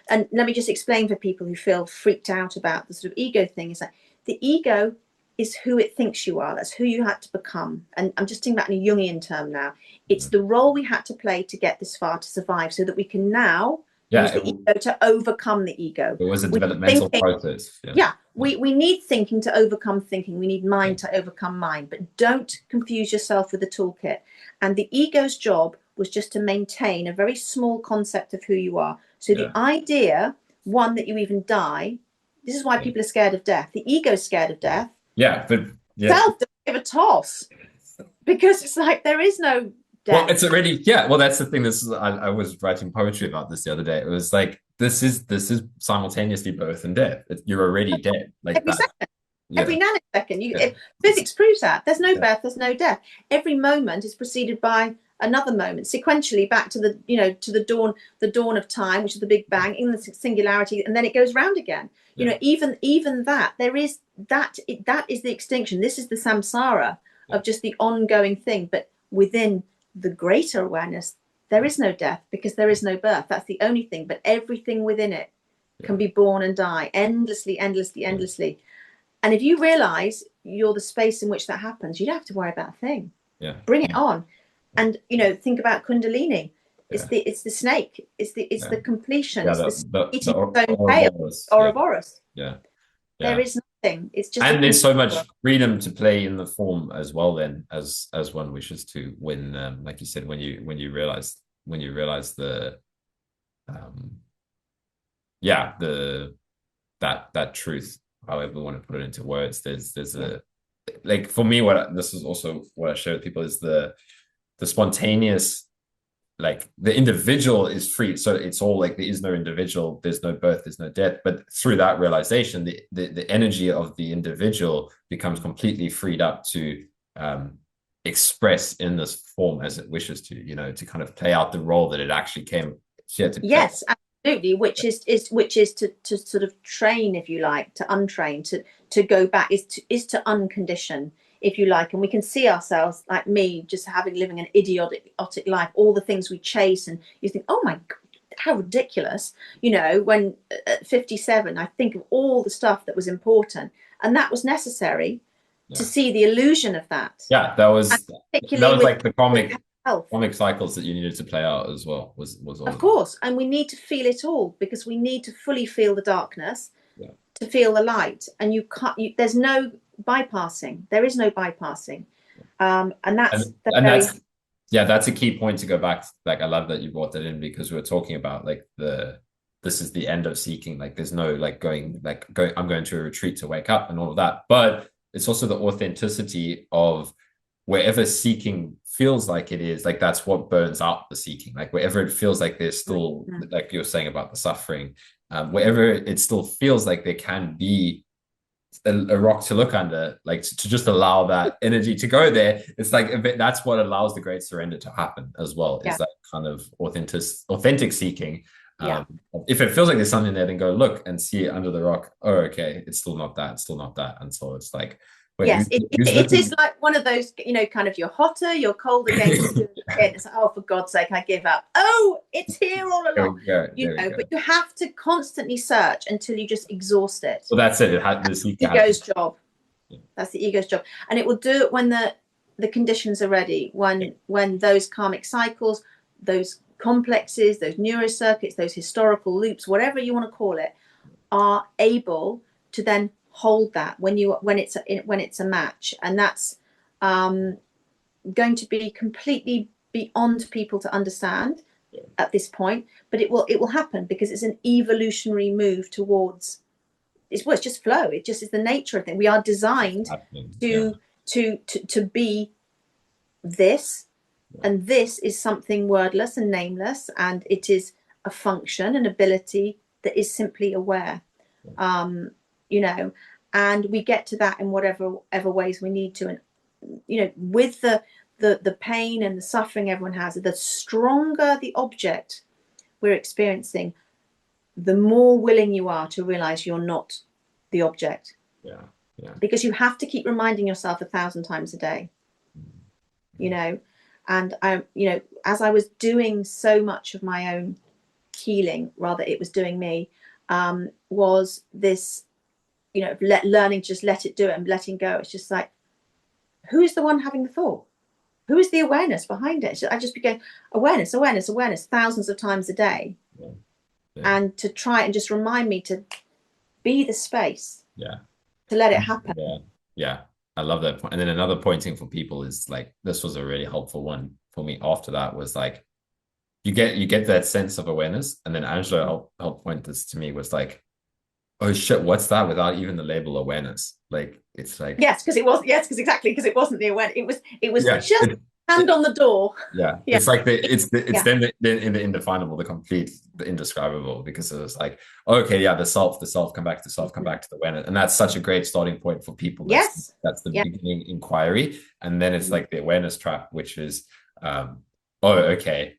and let me just explain for people who feel freaked out about the sort of ego thing, is that the ego is who it thinks you are. That's who you had to become. And I'm just thinking about in a Jungian term now. It's the role we had to play to get this far, to survive, so that we can now use Yeah, the ego to overcome the ego. it was a We developmental thinking, process. Yeah. yeah, we need thinking to overcome thinking. We need mind to overcome mind. But don't confuse yourself with the toolkit. And the ego's job was just to maintain a very small concept of who you are. So the idea, one, that you even die. This is why people are scared of death. The ego's scared of death. Yeah, but Self doesn't give a toss, because it's like there is no death. Well, it's already, yeah. Well, that's the thing. I was writing poetry about this the other day. It was like this is simultaneously birth and death. You're already dead, like every that. second, Yeah. every nanosecond. Physics proves that there's no birth, there's no death. Every moment is preceded by another moment, sequentially back to the dawn of time, which is the Big Bang, in the singularity, and then it goes round again. Even that there is that is the extinction. This is the samsara of just the ongoing thing. But within the greater awareness, there is no death, because there is no birth. That's the only thing. But everything within it can be born and die endlessly. And if you realize you're the space in which that happens, you don't have to worry about a thing. Bring it on. And think about Kundalini. It's the snake. It's the completion. It's the Ouroboros. There is nothing. It's just, and there's so much freedom to play in the form as well. Then, as one wishes to, when, like you said, when you realize the, that truth, however we want to put it into words. There's a, like, for me, this is also what I share with people, is the spontaneous, like, the individual is free. So it's all like, there is no individual, there's no birth, there's no death. But through that realization, the energy of the individual becomes completely freed up to express in this form as it wishes to, to kind of play out the role that it actually came here to play. Yes, absolutely. Which is to sort of train, if you like, to untrain, to go back, is to uncondition, if you like. And we can see ourselves, like me, just living an idiotic life, all the things we chase, and you think, oh my God, how ridiculous. When at 57, I think of all the stuff that was important, and that was necessary to see the illusion of that. Yeah, that was like the comic cycles that you needed to play out as well. Was all of course, and we need to feel it all, because we need to fully feel the darkness to feel the light. And you can't. There's no bypassing. There is no bypassing, and that's a key point to go back. Like, I love that you brought that in, because we were talking about, like, this is the end of seeking. Like, there's no going. I'm going to a retreat to wake up and all of that. But it's also the authenticity of wherever seeking feels like it is, like, that's what burns out the seeking. Like, wherever it feels like there's still, like you're saying about the suffering, wherever it still feels like there can be a rock to look under, like, to just allow that energy to go there. It's like that's what allows the great surrender to happen as well. Is that kind of authentic seeking. If it feels like there's something there, then go look and see it under the rock. Oh, okay, it's still not that. It's still not that. And so it's like, yes, it is like one of those, kind of, you're hotter, you're cold against it. It's like, oh, for God's sake, I give up. Oh, it's here all along. But you have to constantly search until you just exhaust it. Well, that's it. The ego's job. That's the ego's job, and it will do it when the conditions are ready. When those karmic cycles, those complexes, those neurocircuits, those historical loops, whatever you want to call it, are able to then hold that when it's a match. And that's going to be completely beyond people to understand at this point, but it will happen, because it's an evolutionary move towards it's just flow. It just is the nature of things. We are designed to be this, and this is something wordless and nameless, and it is a function, an ability that is simply aware. And we get to that in whatever ways we need to. And with the pain and the suffering everyone has, the stronger the object we're experiencing, the more willing you are to realize you're not the object. Because you have to keep reminding yourself 1,000 times a day. And I, as I was doing so much of my own healing, rather it was doing me, was this learning to just let it do it and letting go. It's just like, who is the one having the thought? Who is the awareness behind it? I just began awareness, awareness, awareness, thousands of times a day. Yeah. Yeah. And to try and just remind me to be the space. Yeah. To let it happen. Yeah. Yeah. I love that point. And then another pointing for people is like, this was a really helpful one for me after that, was like, you get that sense of awareness. And then Angela helped point this to me, was like, oh shit, what's that, without even the label awareness? Like, it's like, yes, because it wasn't the awareness. It was yeah, just hand on the door. Yeah. Yeah. It's like then in the indefinable, the complete, the indescribable, because it was like, okay, yeah, the self, come back to self, come back to the awareness. And that's such a great starting point for people. That's the beginning inquiry. And then it's like the awareness trap, which is oh, okay.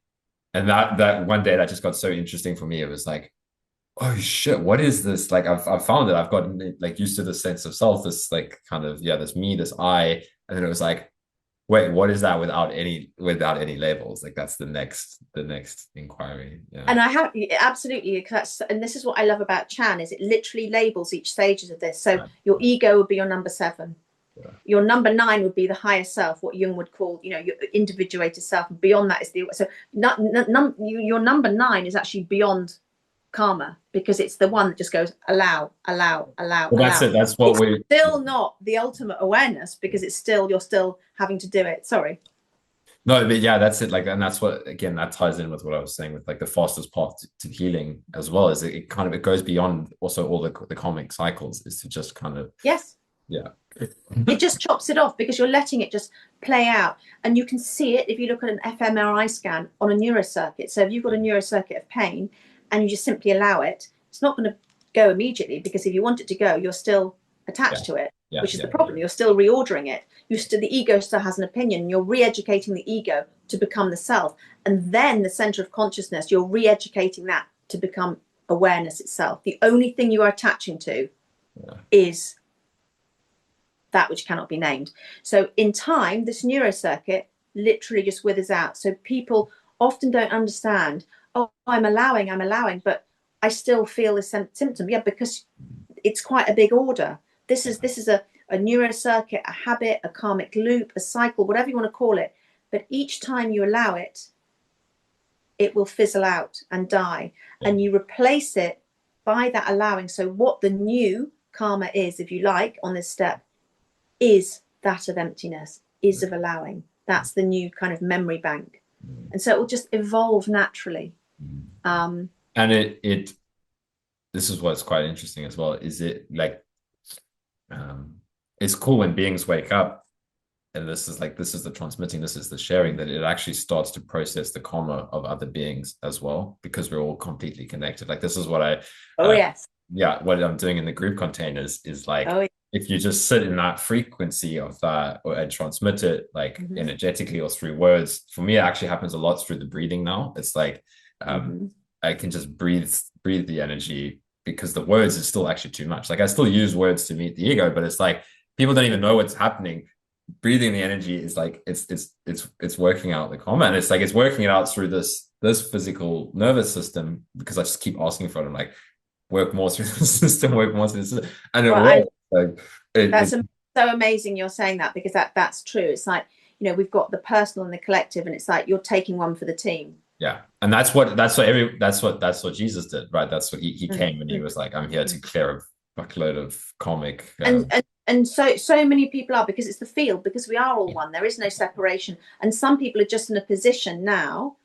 And that one day that just got so interesting for me. It was like, oh shit, what is this? Like, I've found it. I've gotten like used to the sense of self, this like kind of, this me, this I. And then it was like, wait, what is that without any labels? Like, that's the next inquiry. Yeah. And I have absolutely, and this is what I love about Chan, is it literally labels each stages of this. So your ego would be your number 7. Yeah. Your number 9 would be the higher self, what Jung would call, your individuated self. And beyond that is your number 9 is actually beyond karma, because it's the one that just goes allow. Well, that's it. That's what we're still not the ultimate awareness, because you're still having to do it. Sorry. No, but yeah, that's it. Like, and that's what, again, that ties in with what I was saying with like the fastest path to healing as well, is it kind of, it goes beyond also all the karmic cycles, is to just kind of, yes. Yeah. It just chops it off, because you're letting it just play out. And you can see it if you look at an fMRI scan on a neurocircuit. So if you've got a neurocircuit of pain and you just simply allow it, it's not going to go immediately, because if you want it to go, you're still attached to it, which is the problem. You're still reordering it. The ego still has an opinion. You're re-educating the ego to become the self. And then the center of consciousness, you're re-educating that to become awareness itself. The only thing you are attaching to is that which cannot be named. So in time, this neurocircuit literally just withers out. So people often don't understand, oh, I'm allowing, but I still feel this symptom. Yeah, because it's quite a big order. This is a neurocircuit, a habit, a karmic loop, a cycle, whatever you want to call it. But each time you allow it, it will fizzle out and die. And you replace it by that allowing. So what the new karma is, if you like, on this step, is that of emptiness, is of allowing. That's the new kind of memory bank. And so it will just evolve naturally. And this is what's quite interesting as well, is it like, it's cool when beings wake up, and this is the transmitting, this is the sharing, that it actually starts to process the karma of other beings as well, because we're all completely connected. Like, this is what what I'm doing in the group containers is like, if you just sit in that frequency of that and transmit it like energetically or through words. For me, it actually happens a lot through the breathing now. It's like I can just breathe the energy, because the words is still actually too much. Like, I still use words to meet the ego, but it's like people don't even know what's happening. Breathing the energy is like it's working out the karma, and it's like it's working it out through this physical nervous system, because I just keep asking for it. I'm like, work more through the system, and it works. That's so amazing you're saying that, because that's true. It's like, we've got the personal and the collective, and it's like you're taking one for the team. Yeah, and that's what Jesus did, right? That's what he came, and he was like, I'm here to clear a buckload of karmic. And so many people are, because it's the field, because we are all one. There is no separation, and some people are just in a position now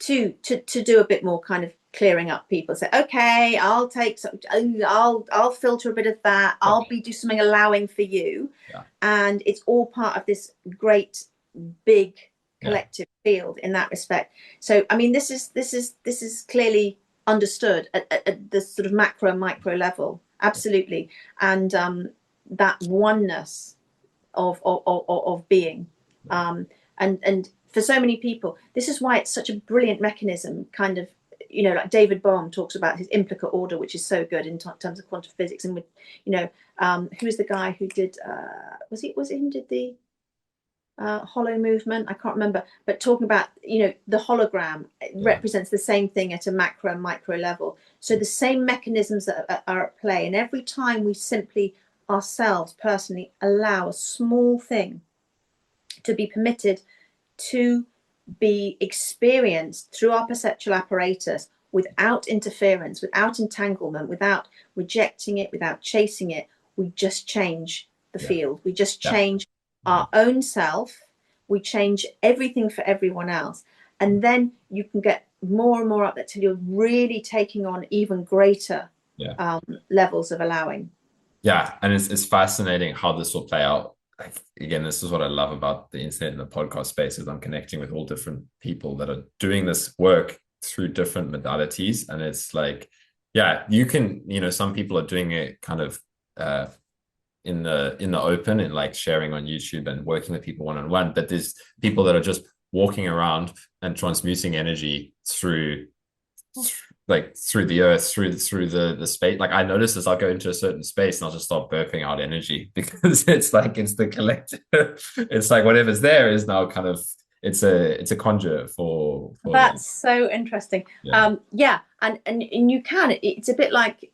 to do a bit more kind of clearing up. People say, okay, I'll take some, I'll filter a bit of that. I'll do something allowing for you, and it's all part of this great big collective field in that respect. So I mean, this is clearly understood at the sort of macro and micro level, absolutely. And that oneness of being, and for so many people, this is why it's such a brilliant mechanism. Kind of, like David Bohm talks about his implicate order, which is so good in terms of quantum physics. And with, who is the guy who did was it him did the hollow movement, I can't remember, but talking about, the hologram Yeah. represents the same thing at a macro and micro level. So the same mechanisms that are at play. And every time we simply ourselves personally allow a small thing to be permitted to be experienced through our perceptual apparatus without interference, without entanglement, without rejecting it, without chasing it, we just change the Yeah. field. We just Yeah. change our own self. We change everything for everyone else. And then you can get more and more up there till you're really taking on even greater levels of allowing. Yeah, and it's fascinating how this will play out. Like, again, this is what I love about the internet and the podcast space is I'm connecting with all different people that are doing this work through different modalities. And it's like, yeah, you can, some people are doing it kind of in the open and like sharing on YouTube and working with people one-on-one. But there's people that are just walking around and transmuting energy through the earth, through the space. Like I notice as I'll go into a certain space and I'll just start burping out energy because it's the collective. It's like whatever's there is now kind of it's a conduit for That's so interesting. yeah. And you can, it's a bit like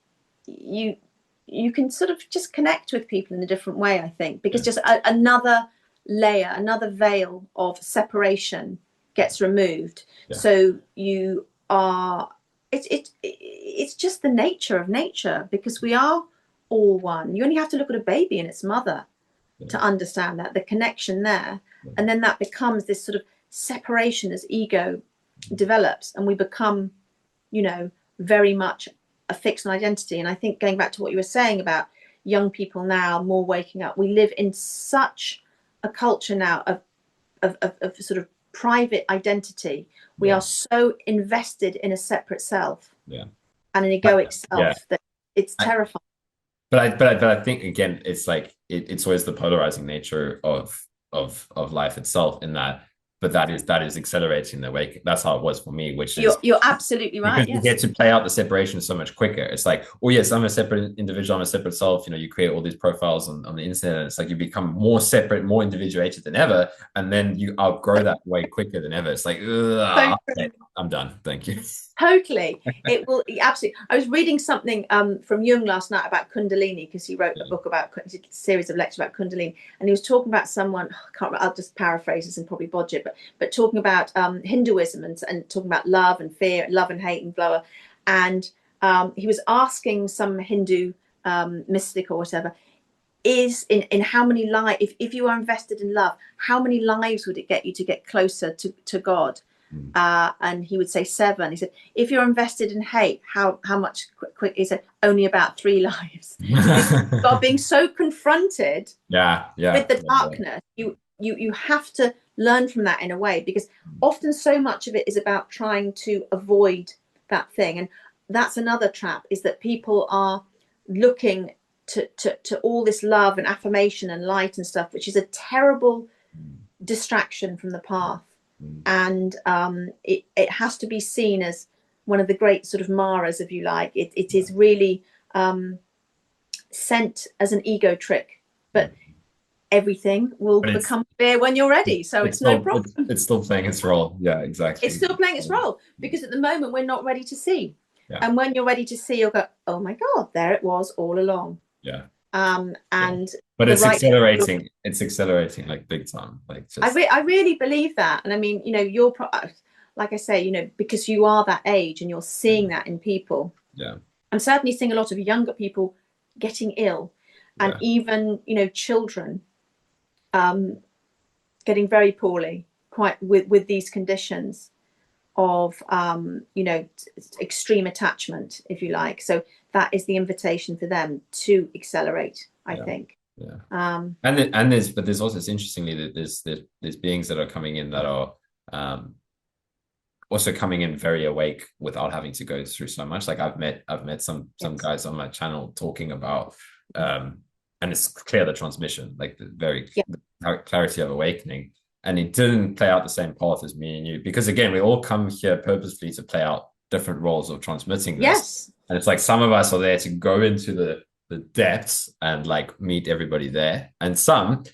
you can sort of just connect with people in a different way, I think, because just another layer, another veil of separation gets removed. So you are, it's just the nature of nature, because we are all one. You only have to look at a baby and its mother to understand that, the connection there. And then that becomes this sort of separation as ego develops, and we become, very much a fixed identity. And I think going back to what you were saying about young people now more waking up, we live in such a culture now of sort of private identity. We are so invested in a separate self and an egoic self that it's terrifying. But I think again, it's like it's always the polarizing nature of life itself in that. But that is accelerating the wake. That's how it was for me, which is you're absolutely right. Because you get to play out the separation so much quicker. It's like, oh yes, I'm a separate individual, I'm a separate self. You create all these profiles on the internet, and it's like you become more separate, more individuated than ever, and then you outgrow that way quicker than ever. It's like, okay, I'm done. Thank you. Totally. It will absolutely. I was reading something from Jung last night about Kundalini, because he wrote a book about a series of lectures about Kundalini, and he was talking about someone, I can't remember, I'll just paraphrase this and probably bodge it, but talking about Hinduism and talking about love and fear, love and hate and blah. And he was asking some Hindu mystic or whatever, is in how many lives, if you are invested in love, how many lives would it get you to get closer to God? And he would say 7. He said, if you're invested in hate, how much quick? He said, only about 3 lives. God being so confronted with the darkness, you have to learn from that in a way, because often so much of it is about trying to avoid that thing. And that's another trap, is that people are looking to all this love and affirmation and light and stuff, which is a terrible distraction from the path. And it has to be seen as one of the great sort of maras, if you like. It is really sent as an ego trick, but everything will become clear when you're ready. So it's no problem. It's still playing its role. Yeah, exactly. It's still playing its role, because at the moment we're not ready to see. And when you're ready to see, you'll go, oh my God, there it was all along. But it's accelerating. It's accelerating like big time. Like I really believe that. And I mean, your like I say, because you are that age and you're seeing that in people. I'm certainly seeing a lot of younger people getting ill, and even children getting very poorly, quite with these conditions of extreme attachment, if you like. So that is the invitation for them to accelerate, I think. And there's also, it's interestingly that there's beings that are coming in that are also coming in very awake without having to go through so much. Like I've met some guys on my channel talking about and it's clear the transmission, like the very clarity of awakening. And it didn't play out the same path as me and you, because again, we all come here purposefully to play out different roles of transmitting this. And it's like some of us are there to go into the depths and like meet everybody there, and some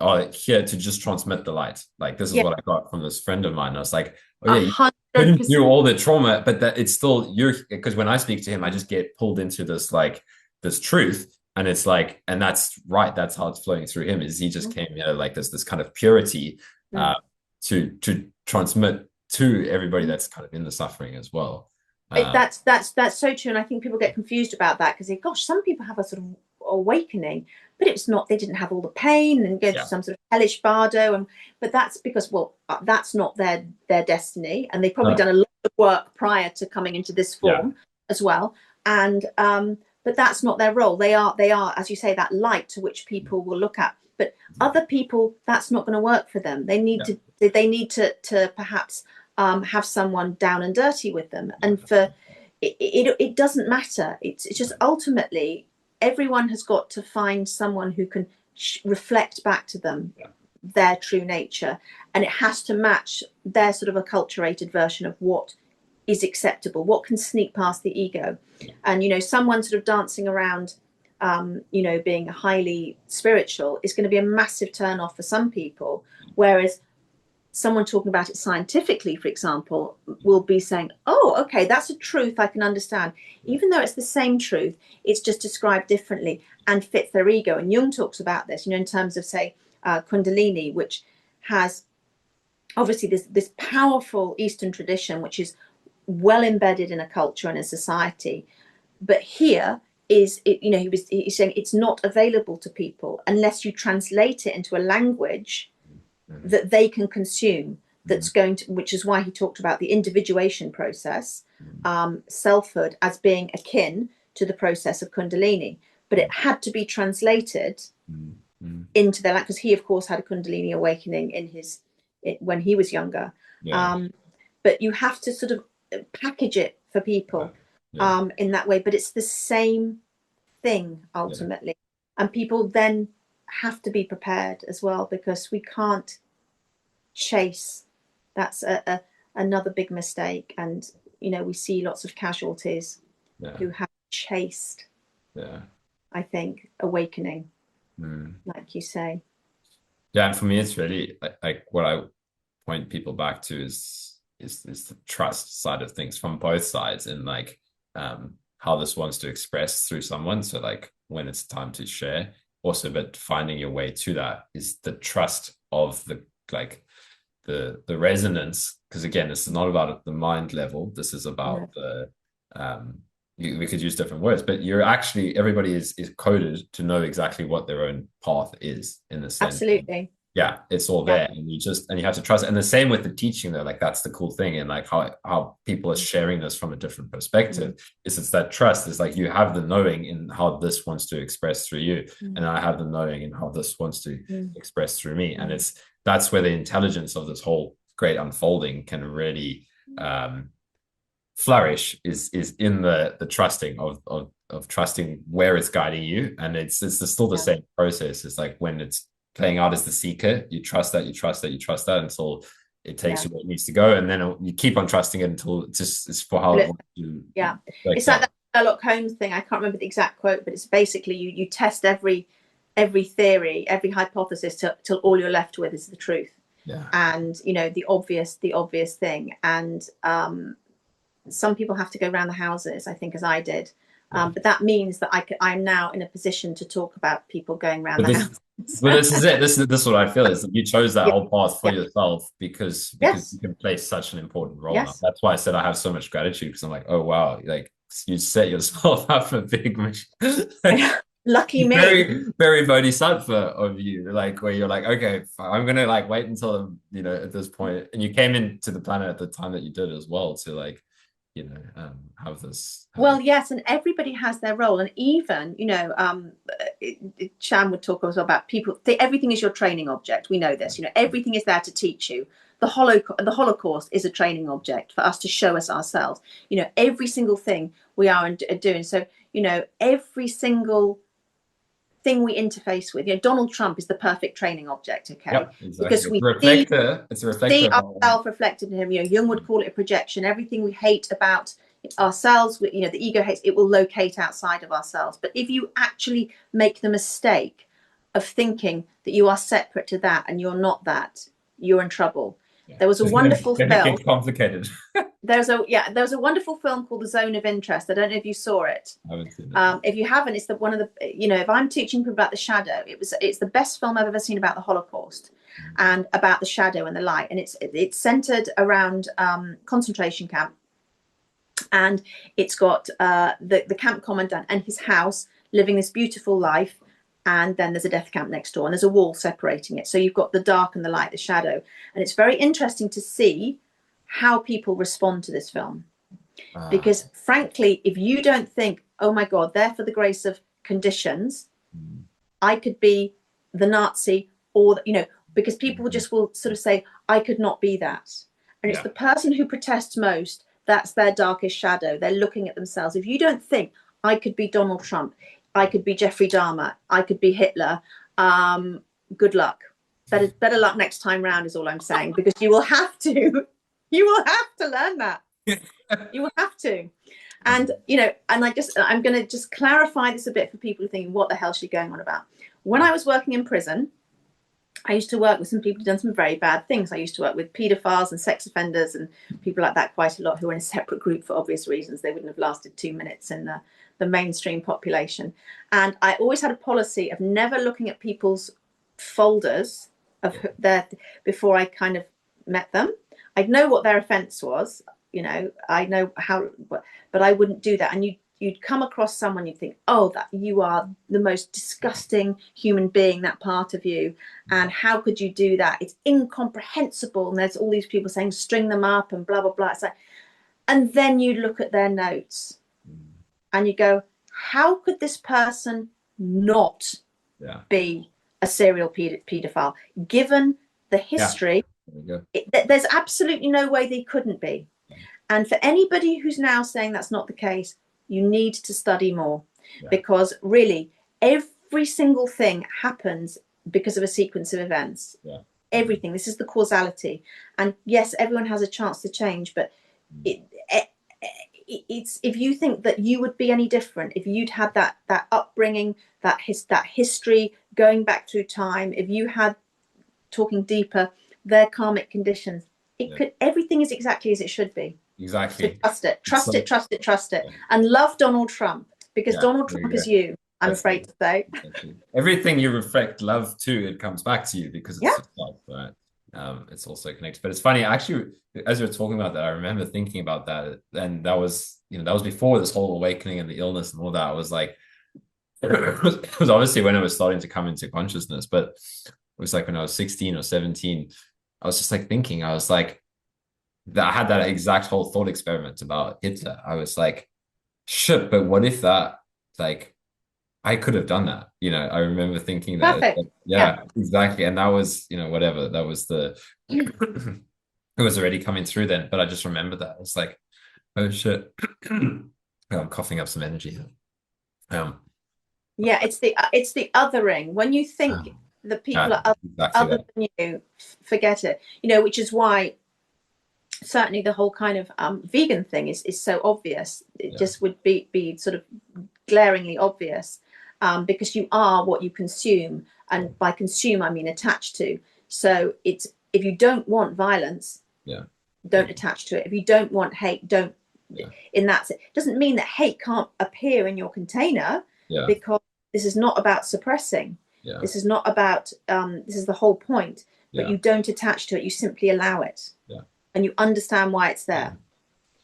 oh, here to just transmit the light. Like this is Yeah, what I got from this friend of mine. I was like, oh a yeah, you hundred couldn't percent. do all the trauma, but that it's still you're because when I speak to him, I just get pulled into this like this truth. And it's like, and that's right. That's how it's flowing through him. Is he just came, like this kind of purity Mm. to transmit to everybody that's kind of in the suffering as well. That's so true, and I think people get confused about that because they, gosh, some people have a sort of awakening, but it's not. They didn't have all the pain and go through Yeah, some sort of hellish bardo, and but that's because that's not their destiny, and they've probably no, done a lot of work prior to coming into this yeah, form as well, and but that's not their role. They are, as you say, that light to which people will look at. But other people, that's not going to work for them. yeah, They need to perhaps have someone down and dirty with them. And for it doesn't matter. It's just ultimately everyone has got to find someone who can reflect back to them yeah, their true nature, and it has to match their sort of acculturated version of what is acceptable, what can sneak past the ego. And someone sort of dancing around being highly spiritual is going to be a massive turn off for some people, whereas someone talking about it scientifically, for example, will be saying, oh, okay, that's a truth I can understand. Even though it's the same truth, it's just described differently and fits their ego. And Jung talks about this, in terms of, say, Kundalini, which has obviously this powerful Eastern tradition, which is well embedded in a culture and a society. But here is it, he's saying it's not available to people unless you translate it into a language mhm, that they can consume, mhm, that's going to, which is why he talked about the individuation process, mhm, selfhood as being akin to the process of Kundalini. But it had to be translated mhm, mhm. into their language, because he, of course, had a Kundalini awakening when he was younger. Yeah, Um, but you have to sort of package it for yeah, people yeah, in that way. But it's the same thing yeah, ultimately, and people then have to be prepared as well, because we can't chase. That's another big mistake, and we see lots of casualties yeah, who have chased, yeah. I think, awakening, Mm. like you say. Yeah, and for me, it's really like what I point people back to is the trust side of things from both sides, and like how this wants to express through someone. So like when it's time to share, also, but finding your way to that is the trust of the like the resonance. Because again, this is not about the mind level. This is No, about the um we could use different words, but you're actually everybody is coded to know exactly what their own path is in the sense. absolutely. Yeah, it's all Yeah. there, and you have to trust it. And the same with the teaching, though. Like that's the cool thing, and like how people are sharing this from a different Mm, perspective. Is it's that trust. It's like you have the knowing in how this wants to express through you, mm, and I have the knowing in how this wants to mm, express through me. And mm. that's where the intelligence of this whole great unfolding can really flourish. Is in the trusting of trusting where it's guiding you, and it's still the Yeah, same process. It's like when it's playing out as the seeker, you trust that, you trust that, you trust that until it takes yeah. you where it needs to go, and then you keep on trusting it until it's for how it wants to Yeah, works it's like out. that Sherlock Holmes thing. I can't remember the exact quote, but it's basically you test every theory, every hypothesis till all you're left with is the truth, Yeah, and the obvious thing. And some people have to go around the houses, I think, as I did. yeah. But that means that I'm now in a position to talk about people going around But the this, house. but this is it. This is what I feel is that you chose that Yeah, whole path for yeah, yourself because you yes, can play such an important role now. yes. That's why I said I have so much gratitude because I'm like, oh wow, like you set yourself up for a big mission. Lucky me. Very, very bodhisattva of you, like where you're like, okay, I'm gonna like wait until at this point, and you came into the planet at the time that you did as well to like, have this. Well, yes, and everybody has their role, and even Chan would talk also about people. Everything is your training object. We know this. Everything is there to teach you. The Holocaust is a training object for us to show us ourselves. Every single thing we are doing. So every single thing we interface with. Donald Trump is the perfect training object. Okay, Yep, exactly. because It's we a reflector. It's a reflector see of our. ourselves reflected in him. Jung would call it a projection. Everything we hate about ourselves, the ego hates, it will locate outside of ourselves. But if you actually make the mistake of thinking that you are separate to that and you're not that, you're in trouble. Yeah. There was a wonderful Then it film. gets complicated. There's a wonderful film called The Zone of Interest. I don't know if you saw it. I haven't seen it. If you haven't, it's one of the, if I'm teaching people about the shadow, it's the best film I've ever seen about the Holocaust and about the shadow and the light, and it's centered around concentration camp, and it's got the camp commandant and his house living this beautiful life, and then there's a death camp next door, and there's a wall separating it. So you've got the dark and the light, the shadow, and it's very interesting to see how people respond to this film. Because frankly, if you don't think, oh my God, there for the grace of conditions, I could be the Nazi, or, because people just will sort of say, I could not be that. And it's the person who protests most, that's their darkest shadow. They're looking at themselves. If you don't think, I could be Donald Trump, I could be Jeffrey Dahmer, I could be Hitler, good luck. Better luck next time round is all I'm saying, because you will have to learn that. You will have to. And, I'm going to just clarify this a bit for people who are thinking, what the hell is she going on about? When I was working in prison, I used to work with some people who've done some very bad things. I used to work with paedophiles and sex offenders and people like that quite a lot, who were in a separate group for obvious reasons. They wouldn't have lasted 2 minutes in the mainstream population. And I always had a policy of never looking at people's folders of before I kind of met them. I'd know what their offense was, I know how, but I wouldn't do that. And you'd come across someone, you'd think, oh, that you are the most disgusting human being, that part of you, and how could you do that? It's incomprehensible. And there's all these people saying string them up and blah blah blah. It's like, and then you look at their notes and you go, how could this person not be a serial paedophile given the history? There's absolutely no way they couldn't be. And for anybody who's now saying that's not the case, you need to study more, because really every single thing happens because of a sequence of events. Everything. This is the causality. And yes, everyone has a chance to change, but it's, if you think that you would be any different, if you'd had that upbringing, that history going back through time, if you had, talking deeper, their karmic conditions, everything is exactly as it should be. Exactly. So trust it, and love Donald Trump, because Donald Trump is you. I'm afraid to say. Everything you reflect love to, it comes back to you, because it's just love, right? It's also connected. But it's funny, actually, as we were talking about that, I remember thinking about that, and that was before this whole awakening and the illness and all that. I was like, it was obviously when I was starting to come into consciousness, but it was like when I was 16 or 17, I was just like thinking, I was like, that I had that exact whole thought experiment about Hitler. I was like, shit, but what if that, like, I could have done that, I remember thinking that. Perfect. Exactly. And that was, whatever, that was it was already coming through then, but I just remember that. It's like, oh shit. I'm coughing up some energy. It's the othering. When you think the people are other than you, forget it. Which is why certainly the whole kind of vegan thing is so obvious. It just would be sort of glaringly obvious, because you are what you consume, and by consume I mean attached to. So it's, if you don't want violence, don't attach to it. If you don't want hate, don't. In that, it doesn't mean that hate can't appear in your container, because this is not about suppressing. This is not about this is the whole point. But you don't attach to it, you simply allow it. And you understand why it's there.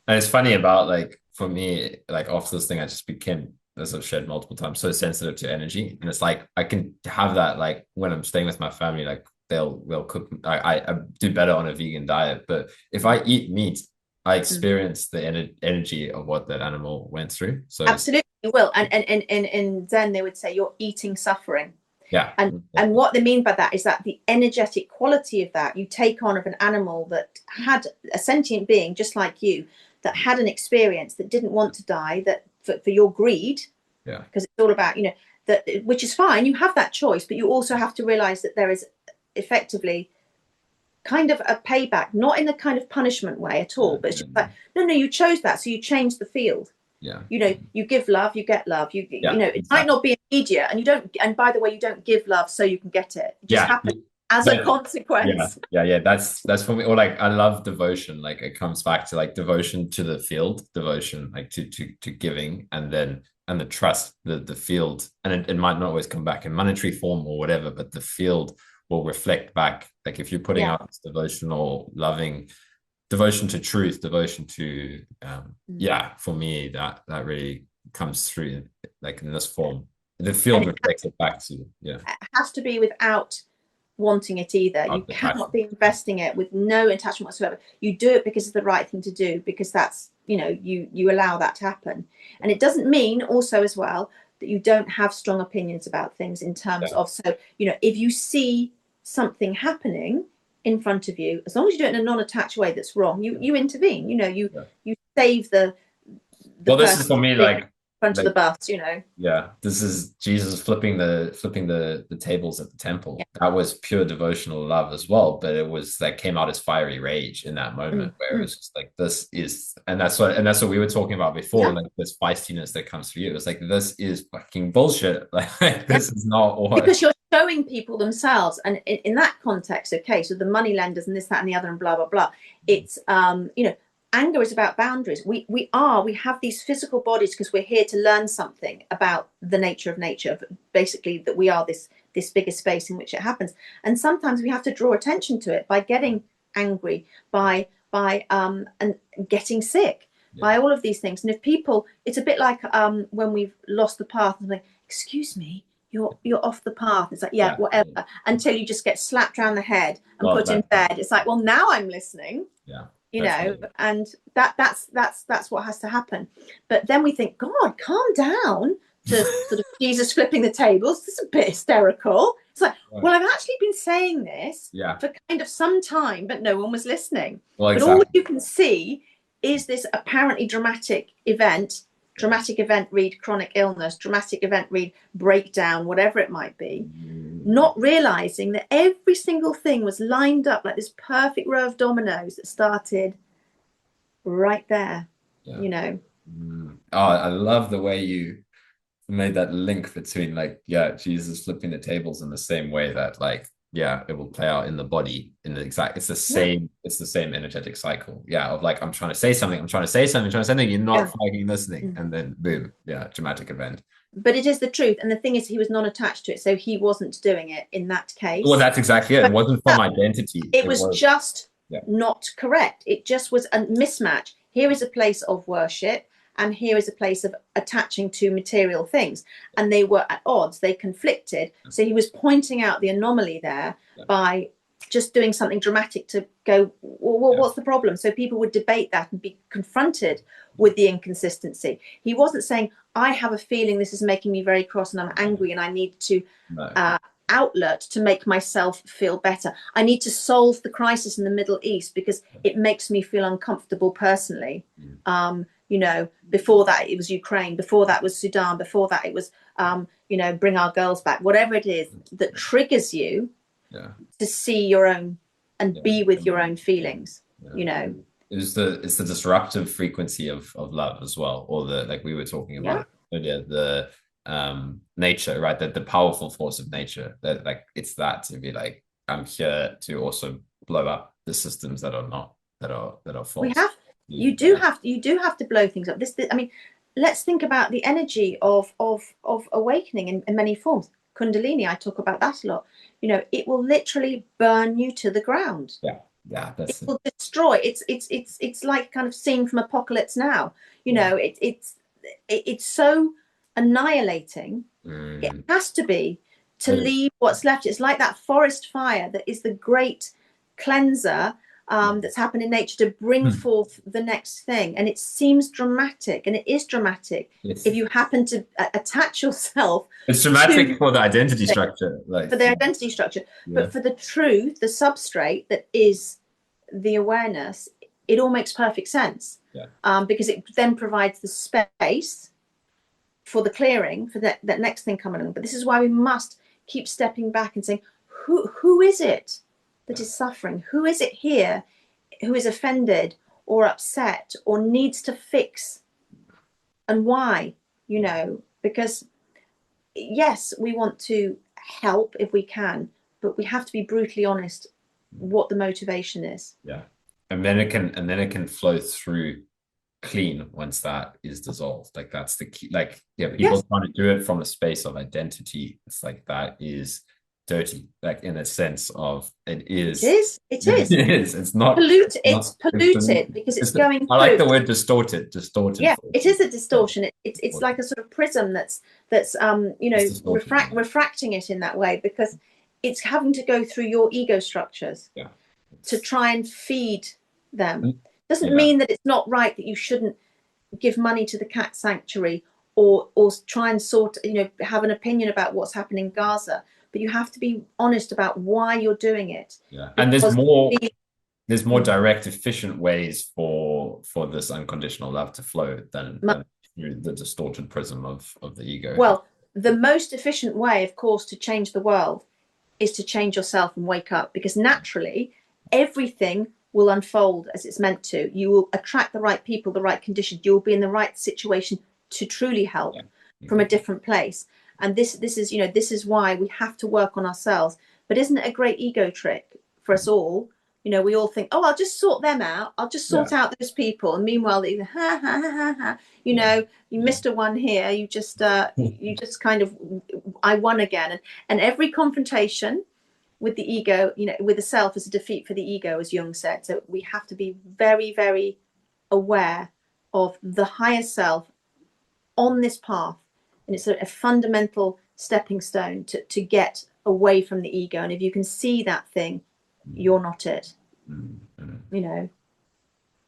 And it's funny about, like, for me, like, after this thing, I just became, as I've shared multiple times, so sensitive to energy. And it's like, I can have that, like, when I'm staying with my family, like, they'll cook. I do better on a vegan diet, but if I eat meat, I experience the energy of what that animal went through. So absolutely you will. And in Zen they would say you're eating suffering. And what they mean by that is that the energetic quality of that you take on of an animal that had a sentient being just like you, that had an experience, that didn't want to die, that for your greed, because it's all about, that, which is fine, you have that choice, but you also have to realize that there is effectively kind of a payback, not in a kind of punishment way at all, but it's just like, no, you chose that, so you changed the field. Yeah. You know, you give love, you get love. You Yeah. know, it might Exactly. not be immediate, and you don't. And by the way, you don't give love so you can get it. It just Yeah. happens as a But yeah, consequence. yeah. That's for me. Or like I love devotion. Like it comes back to like devotion to the field, devotion like to giving, and the trust, the field, and it might not always come back in monetary form or whatever, but the field will reflect back. Like if you're putting Yeah. out this devotional, loving devotion to truth, devotion to yeah, for me that really comes through like in this form. The And field it reflects it back to you. Yeah. has to be without wanting it either. You Of cannot detachment. be investing it with no attachment whatsoever. You do it because it's the right thing to do, because that's, you know, you allow that to happen. And it doesn't mean also as well that you don't have strong opinions about things in terms Yeah. of, so, you know, if you see something happening in front of you, as long as you do it in a non-attached way that's wrong, you intervene, you know, you save the Well, this person is for me in front of like the bus, you know. yeah, this is Jesus flipping the tables at the Yeah. temple. That was pure devotional love as well, but it was that came out as fiery rage in that Mm, moment where it mm. was just like this is, and that's what we were talking about before, Yeah. like this feistiness that comes through you. It was like this is fucking bullshit. Like Yeah. this is not what. Because you're showing people themselves, and in that context, okay, so the money lenders and this, that, and the other, and blah blah blah. It's you know, anger is about boundaries. We have these physical bodies because we're here to learn something about the nature of nature, basically that we are this bigger space in which it happens, and sometimes we have to draw attention to it by getting angry, by and getting sick, Yeah, by all of these things. And if people, it's a bit like when we've lost the path and like, excuse me, you're off the path. It's like, yeah, yeah, whatever, until you just get slapped around the head and well put in that bed. It's like, well, now I'm listening, yeah, you know. totally. And that's what has to happen. But then we think, God, calm down, to sort of Jesus flipping the tables. This is a bit hysterical. It's like, Right. well, I've actually been saying this Yeah, for kind of some time, but no one was listening. well, But all exactly. you can see is this apparently dramatic event, read chronic illness, dramatic event, read breakdown, whatever it might be, Mm, not realizing that every single thing was lined up like this perfect row of dominoes that started right there, yeah. you know. Oh, I love the way you made that link between like yeah, Jesus flipping the tables in the same way that like yeah, it will play out in the body in the exact Yeah, it's the same energetic cycle. Yeah, of like I'm trying to say something, I'm trying to say something, I'm trying to say something, you're not yeah. fucking listening. Mm. And then boom, yeah, dramatic event. But it is the truth. And the thing is, he was non-attached to it, so he wasn't doing it in that Well, case. that's exactly it. It But wasn't from identity. it It was was just yeah, not correct. It just was a mismatch. Here is a place of worship, and here is a place of attaching to material things. And they were at odds, they conflicted. So he was pointing out the anomaly there yeah, by just doing something dramatic to go, well, yeah, what's the problem? So people would debate that and be confronted with the inconsistency. He wasn't saying, I have a feeling this is making me very cross and I'm angry and I need to no, uh, outlet to make myself feel better. I need to solve the crisis in the Middle East because it makes me feel uncomfortable personally. You know, before that it was Ukraine, before that was Sudan, before that it was, you know, bring our girls back. Whatever it is that triggers you yeah, to see your own and yeah, be with your own yeah, feelings. yeah. You know, It's the disruptive frequency of love as well, or the like we were talking yeah. about earlier, the nature, right? The powerful force of nature. That like it's that to be like, I'm here to also blow up the systems that are We false. have, Yeah. you do have to blow things up. This, I mean, let's think about the energy of awakening in many forms. Kundalini, I talk about that a lot. You know, it will literally burn you to the ground. Yeah. Yeah. It That's it. will destroy. It's like kind of scene from Apocalypse Now. You Yeah. know, it's so annihilating. It Mm, has to be, to totally. leave what's left. It's like that forest fire that is the great cleanser, Yeah. that's happened in nature to bring forth the next thing. And it seems dramatic, and it is dramatic It's if you happen to attach yourself it's to dramatic for the identity structure. Like for their identity structure, yeah. but for the truth, the substrate that is the awareness, it all makes perfect sense, Yeah. because it then provides the space for the clearing for that next thing coming along. But this is why we must keep stepping back and saying, who is it that Yeah. is suffering? Who is it here who is offended or upset or needs to fix and why, you know, because yes, we want to help if we can, but we have to be brutally honest what the motivation is. Yeah. And then it can flow through clean once that is dissolved. Like that's the key. Like, yeah, people Yes, trying to do it from a space of identity. It's like that is dirty, like in a sense of it it is. is. It is. It is. It's not. It's It's polluted because it's going I like through. the word distorted. Distorted Yeah, it forces. is a Yeah. distortion. It's like a sort of prism that's you It's know, distorted. refracting it in that way, because it's having to go through your ego structures Yeah. to try and feed them. Doesn't Yeah. mean that it's not right that you shouldn't give money to the cat sanctuary, or try and sort, you know, have an opinion about what's happening in Gaza, but you have to be honest about why you're doing it. Yeah. And Because there's more direct, efficient ways for this unconditional love to flow than through the distorted prism of the ego. well, the most efficient way, of course, to change the world is to change yourself and wake up, because naturally everything will unfold as it's meant to. You will attract the right people, the right conditions. You'll be in the right situation to truly help from a different place. And this is, you know, this is why we have to work on ourselves. But isn't it a great ego trick for us all? You know, we all think, oh, I'll just sort them out. I'll just sort out those people. And meanwhile, they, ha ha ha ha. You know, you missed a one here. You just kind of, I won again. And every confrontation with the ego, you know, with the self, is a defeat for the ego, as Jung said. So we have to be very, very aware of the higher self on this path. And it's a fundamental stepping stone to get away from the ego. And if you can see that thing, you're not it. You know,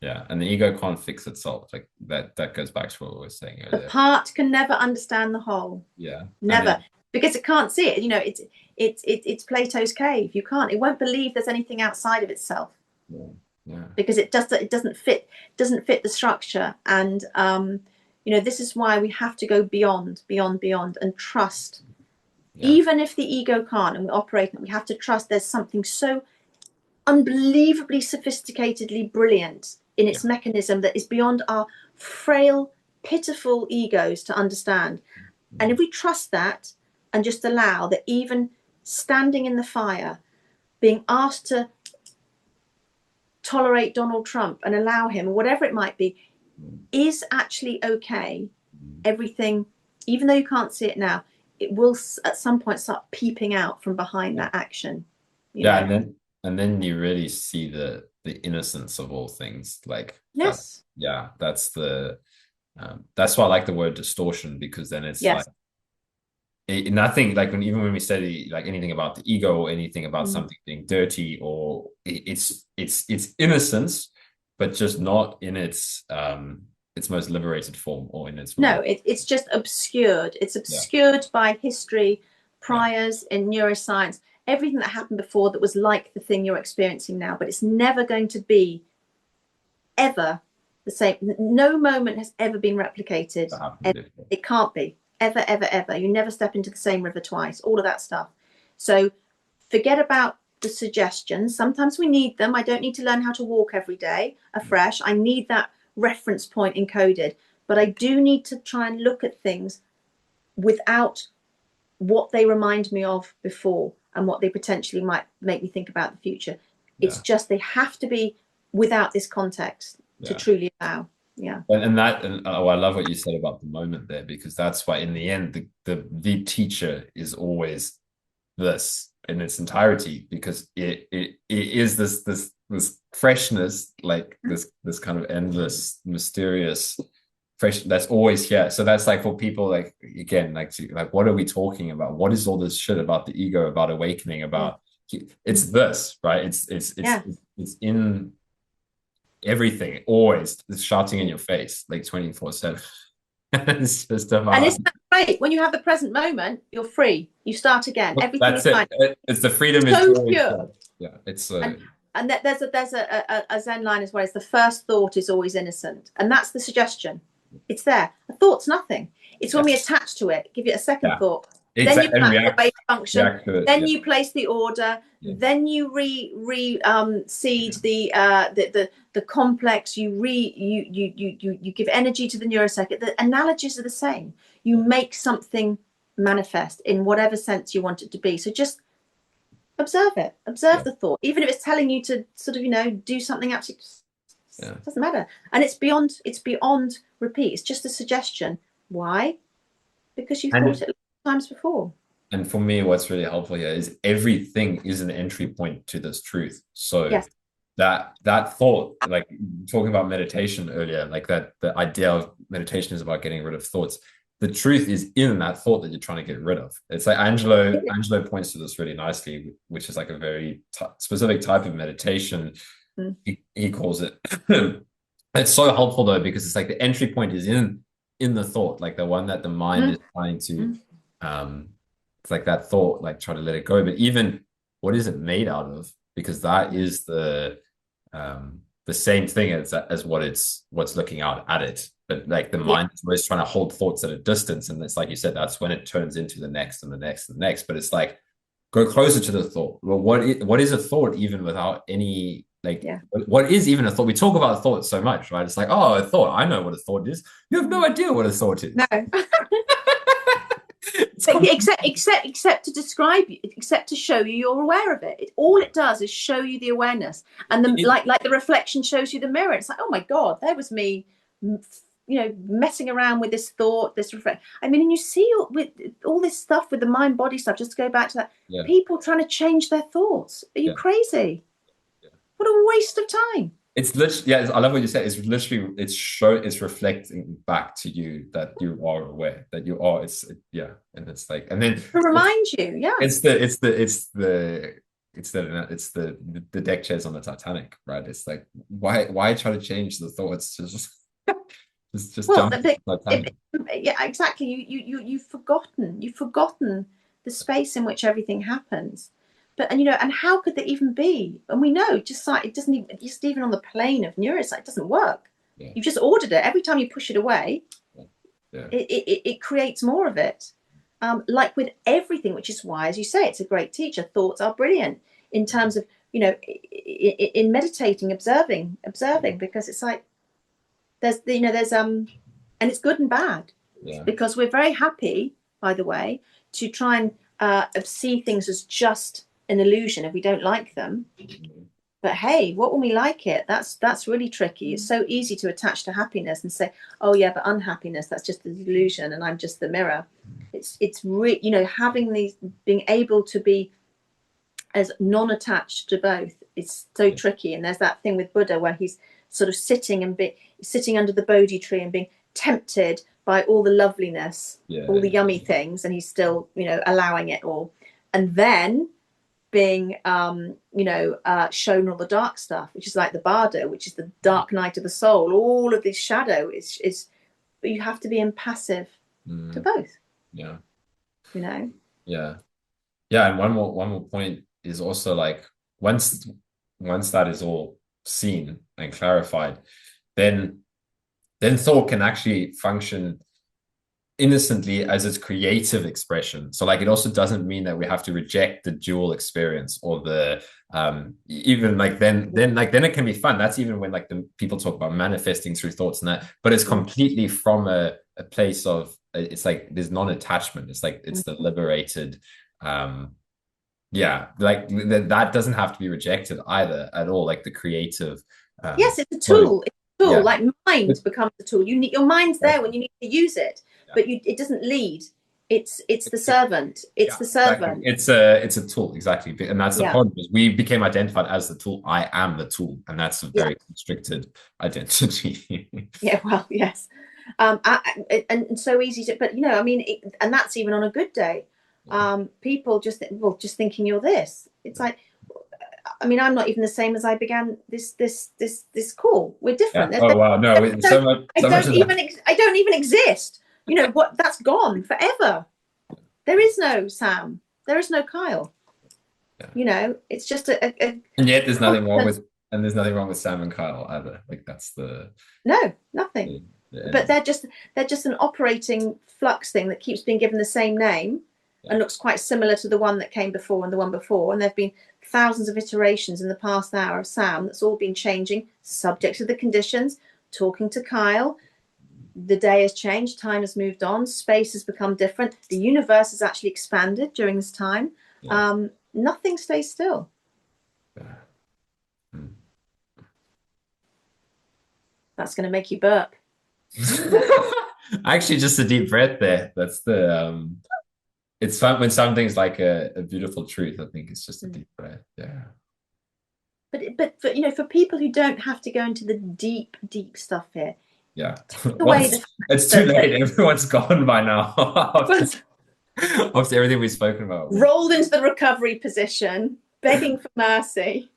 Yeah, and the ego can't fix itself. Like that goes back to what we were saying the earlier. part can never understand the whole. Yeah. Never. Because it can't see it. You know, it's Plato's cave. You can't. It won't believe there's anything outside of itself. Yeah. Because it doesn't fit the structure. And you know, this is why we have to go beyond and trust. Even if the ego can't, and we're operating, we have to trust there's something so unbelievably sophisticatedly brilliant in its mechanism that is beyond our frail, pitiful egos to understand. And if we trust that and just allow that, even standing in the fire, being asked to tolerate Donald Trump and allow him, or whatever it might be, is actually okay, everything, even though you can't see it now, it will at some point start peeping out from behind that action. You know? And then you really see the innocence of all things. Like yes, that's that's why I like the word distortion, because then it's like nothing, like even when we study like anything about the ego or anything about something being dirty, or it's innocence, but just not in its most liberated form, or in its it's just obscured. It's obscured by history, priors in neuroscience, everything that happened before that was like the thing you're experiencing now. But it's never going to be ever the same. No moment has ever been replicated. It can't be ever, ever, ever. You never step into the same river twice. All of that stuff. So forget about the suggestions. Sometimes we need them. I don't need to learn how to walk every day afresh. I need that reference point encoded. But I do need to try and look at things without what they remind me of before and what they potentially might make me think about the future. It's just they have to be without this context to truly allow. And I love what you said about the moment there, because that's why in the end the teacher is always this in its entirety, because it is this freshness, like this kind of endless, mysterious fresh that's always here. So that's like for people, like again, like what are we talking about? What is all this shit about the ego, about awakening, about it's this, right? It's in everything, always. It's shouting in your face like 24/7. It's just about, and isn't that great? When you have the present moment, you're free. You start again. Everything is fine. It's the freedom so is always pure. Yeah, it's and there's a Zen line as well. It's the first thought is always innocent, and that's the suggestion. It's there. A thought's nothing. It's when we attach to it, give it a second thought. then you exactly, and plan the wave function, react to it. then Yeah, you place the order, yeah, then you seed yeah, the complex, you give energy to the neuropsychic. The analogies are the same. You yeah, make something manifest in whatever sense you want it to be. So just observe it, observe yeah, the thought, even if it's telling you to sort of, do something absolutely, yeah. doesn't matter. And it's beyond repeat. It's just a suggestion. Why? Because you thought And it times before. and for me, what's really helpful here is everything is an entry point to this truth. So Yes. that thought, like talking about meditation earlier, like that the idea of meditation is about getting rid of thoughts. The truth is in that thought that you're trying to get rid of. It's like Angelo points to this really nicely, which is like a very specific type of meditation. Mm. He calls it. It's so helpful though because it's like the entry point is in the thought, like the one that the mind Mm. is trying to Mm. um it's like that thought, like try to let it go. But even what is it made out of? Because that is the same thing as what's looking out at it. But like the Yeah. mind is always trying to hold thoughts at a distance. And it's like you said, that's when it turns into the next and the next and the next. But it's like go closer to the thought. Well, what is a thought even without any like Yeah. what is even a thought? We talk about thoughts so much, right? It's like, oh, a thought. I know what a thought is. You have no idea what a thought No. is. It's except to describe you, except to show you you're aware of it. All it does is show you the awareness, and the like the reflection shows you the mirror. It's like, oh my god, there was me, messing around with this thought, this reflect. I mean, and you see with all this stuff with the mind body stuff. Just to go back to that, yeah, people trying to change their thoughts. Are you yeah. crazy? Yeah. What a waste of time. It's literally, yeah, I love what you said. It's literally, it's reflecting back to you that you are aware that you are. Yeah, and it's like, and then To remind you, yeah. it's the deck chairs on the Titanic, right? It's like why try to change the thoughts? Just Well, jump into the Titanic. yeah, exactly. You've forgotten the space in which everything happens. But and how could there even be? And we know just like it doesn't even just even on the plane of neuroscience, it doesn't work. Yeah, You've just ordered it. Every time you push it away, yeah, yeah, it creates more of it. Like with everything, which is why, as you say, it's a great teacher. Thoughts are brilliant in terms of in meditating, observing, because it's like there's and it's good and bad yeah, because we're very happy, by the way, to try and see things as just an illusion if we don't like them. But hey, what when we like it? That's really tricky. It's so easy to attach to happiness and say, oh yeah, but unhappiness, that's just the delusion and I'm just the mirror. It's having these, being able to be as non-attached to both is so yeah, tricky. And there's that thing with Buddha where he's sort of sitting under the Bodhi tree and being tempted by all the loveliness, all yeah, the yummy things, and he's still, allowing it all. And then being, shown all the dark stuff, which is like the bardo, which is the dark night of the soul. All of this shadow but you have to be impassive to mm, both, yeah, you know. yeah, yeah. And one more point is also like once that is all seen and clarified, then thought can actually function innocently as its creative expression. So like it also doesn't mean that we have to reject the dual experience or the even like then it can be fun. That's even when like the people talk about manifesting through thoughts and that, but it's completely from a place of it's like there's non-attachment. It's like it's the liberated yeah, like that doesn't have to be rejected either at all. Like the creative Yes, it's a well, tool. It's a tool. yeah, Like mind becomes a tool. You need your mind's there when exactly. you need to use it, Yeah. but it doesn't lead. It's the servant. It's Yeah, the exactly. servant. It's a tool, exactly. And that's the Yeah, problem is we became identified as the tool. I am the tool, and that's a yeah, very constricted identity. yeah. Well, yes. And so easy to, but I mean, and that's even on a good day. People just thinking you're this. It's like, I mean, I'm not even the same as I began this call. We're Yeah. different. Oh wow. No, so much of that. I don't even exist. What? That's gone forever. There is no Sam. There is no Kyle. Yeah. It's just a And yet there's nothing wrong constant. with and there's nothing wrong with Sam and Kyle either. Like that's No, nothing. the But end. they're just an operating flux thing that keeps being given the same name. yeah, and looks quite similar to the one that came before and the one before. And there have been thousands of iterations in the past hour of Sam that's all been changing, subject to the conditions, talking to Kyle. The day has changed, time has moved on, space has become different. The universe has actually expanded during this time. yeah. Nothing stays still. Yeah. Mm. That's going to make you burp. No. Actually, just a deep breath there. That's the it's fun when something's like a beautiful truth. I think it's just a deep breath. Yeah. But for, you know, for people who don't have to go into the deep, deep stuff here, Yeah. take away the Once fact it's too that late, everyone's gone by now. after, everyone's after everything we've spoken about. rolled into the recovery position, begging for mercy.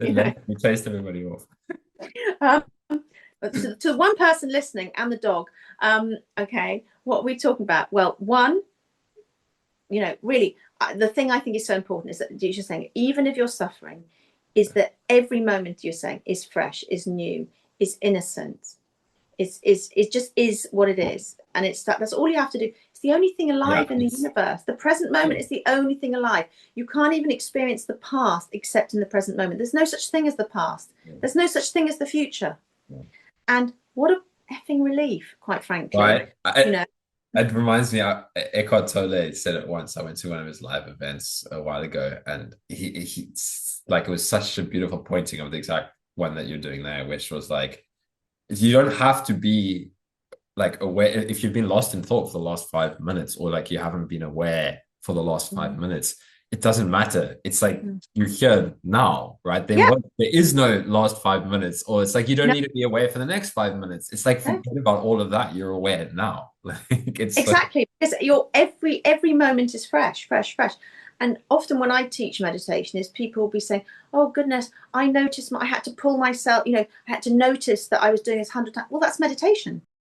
You know, We chased everybody off. um, to one person listening and the dog. Okay, what are we talking about? Well, one, you know, really, the thing I think is so important is that you're just saying, even if you're suffering, is that every moment you're saying is fresh, is new, is innocent, is it just is what it is, and it's that's all you have to do. It's the only thing Yeah. alive in the universe. The present moment is the only thing alive. You can't even experience the past except in the present moment. There's no such thing as the past. There's no such thing as the future. And what a effing relief, quite frankly. Right. You know, It reminds me, Eckhart Tolle said it once. I went to one of his live events a while ago, and he like, it was such a beautiful pointing of the exact one that you're doing there, which was like, you don't have to be like aware if you've been lost in thought for the last 5 minutes, or like you haven't been aware for the last 5 minutes. It doesn't matter. It's like you're here now, right? yeah, There is no last 5 minutes, or it's like you don't no, need to be aware for the next 5 minutes. It's like no. forget about all of that. You're aware now. Like it's like, Exactly, because your every moment is fresh, fresh, fresh. And often when I teach meditation, is people will be saying, "Oh goodness, I noticed I had to pull myself. You know, I had to notice that I was doing this 100 times." Well, that's meditation.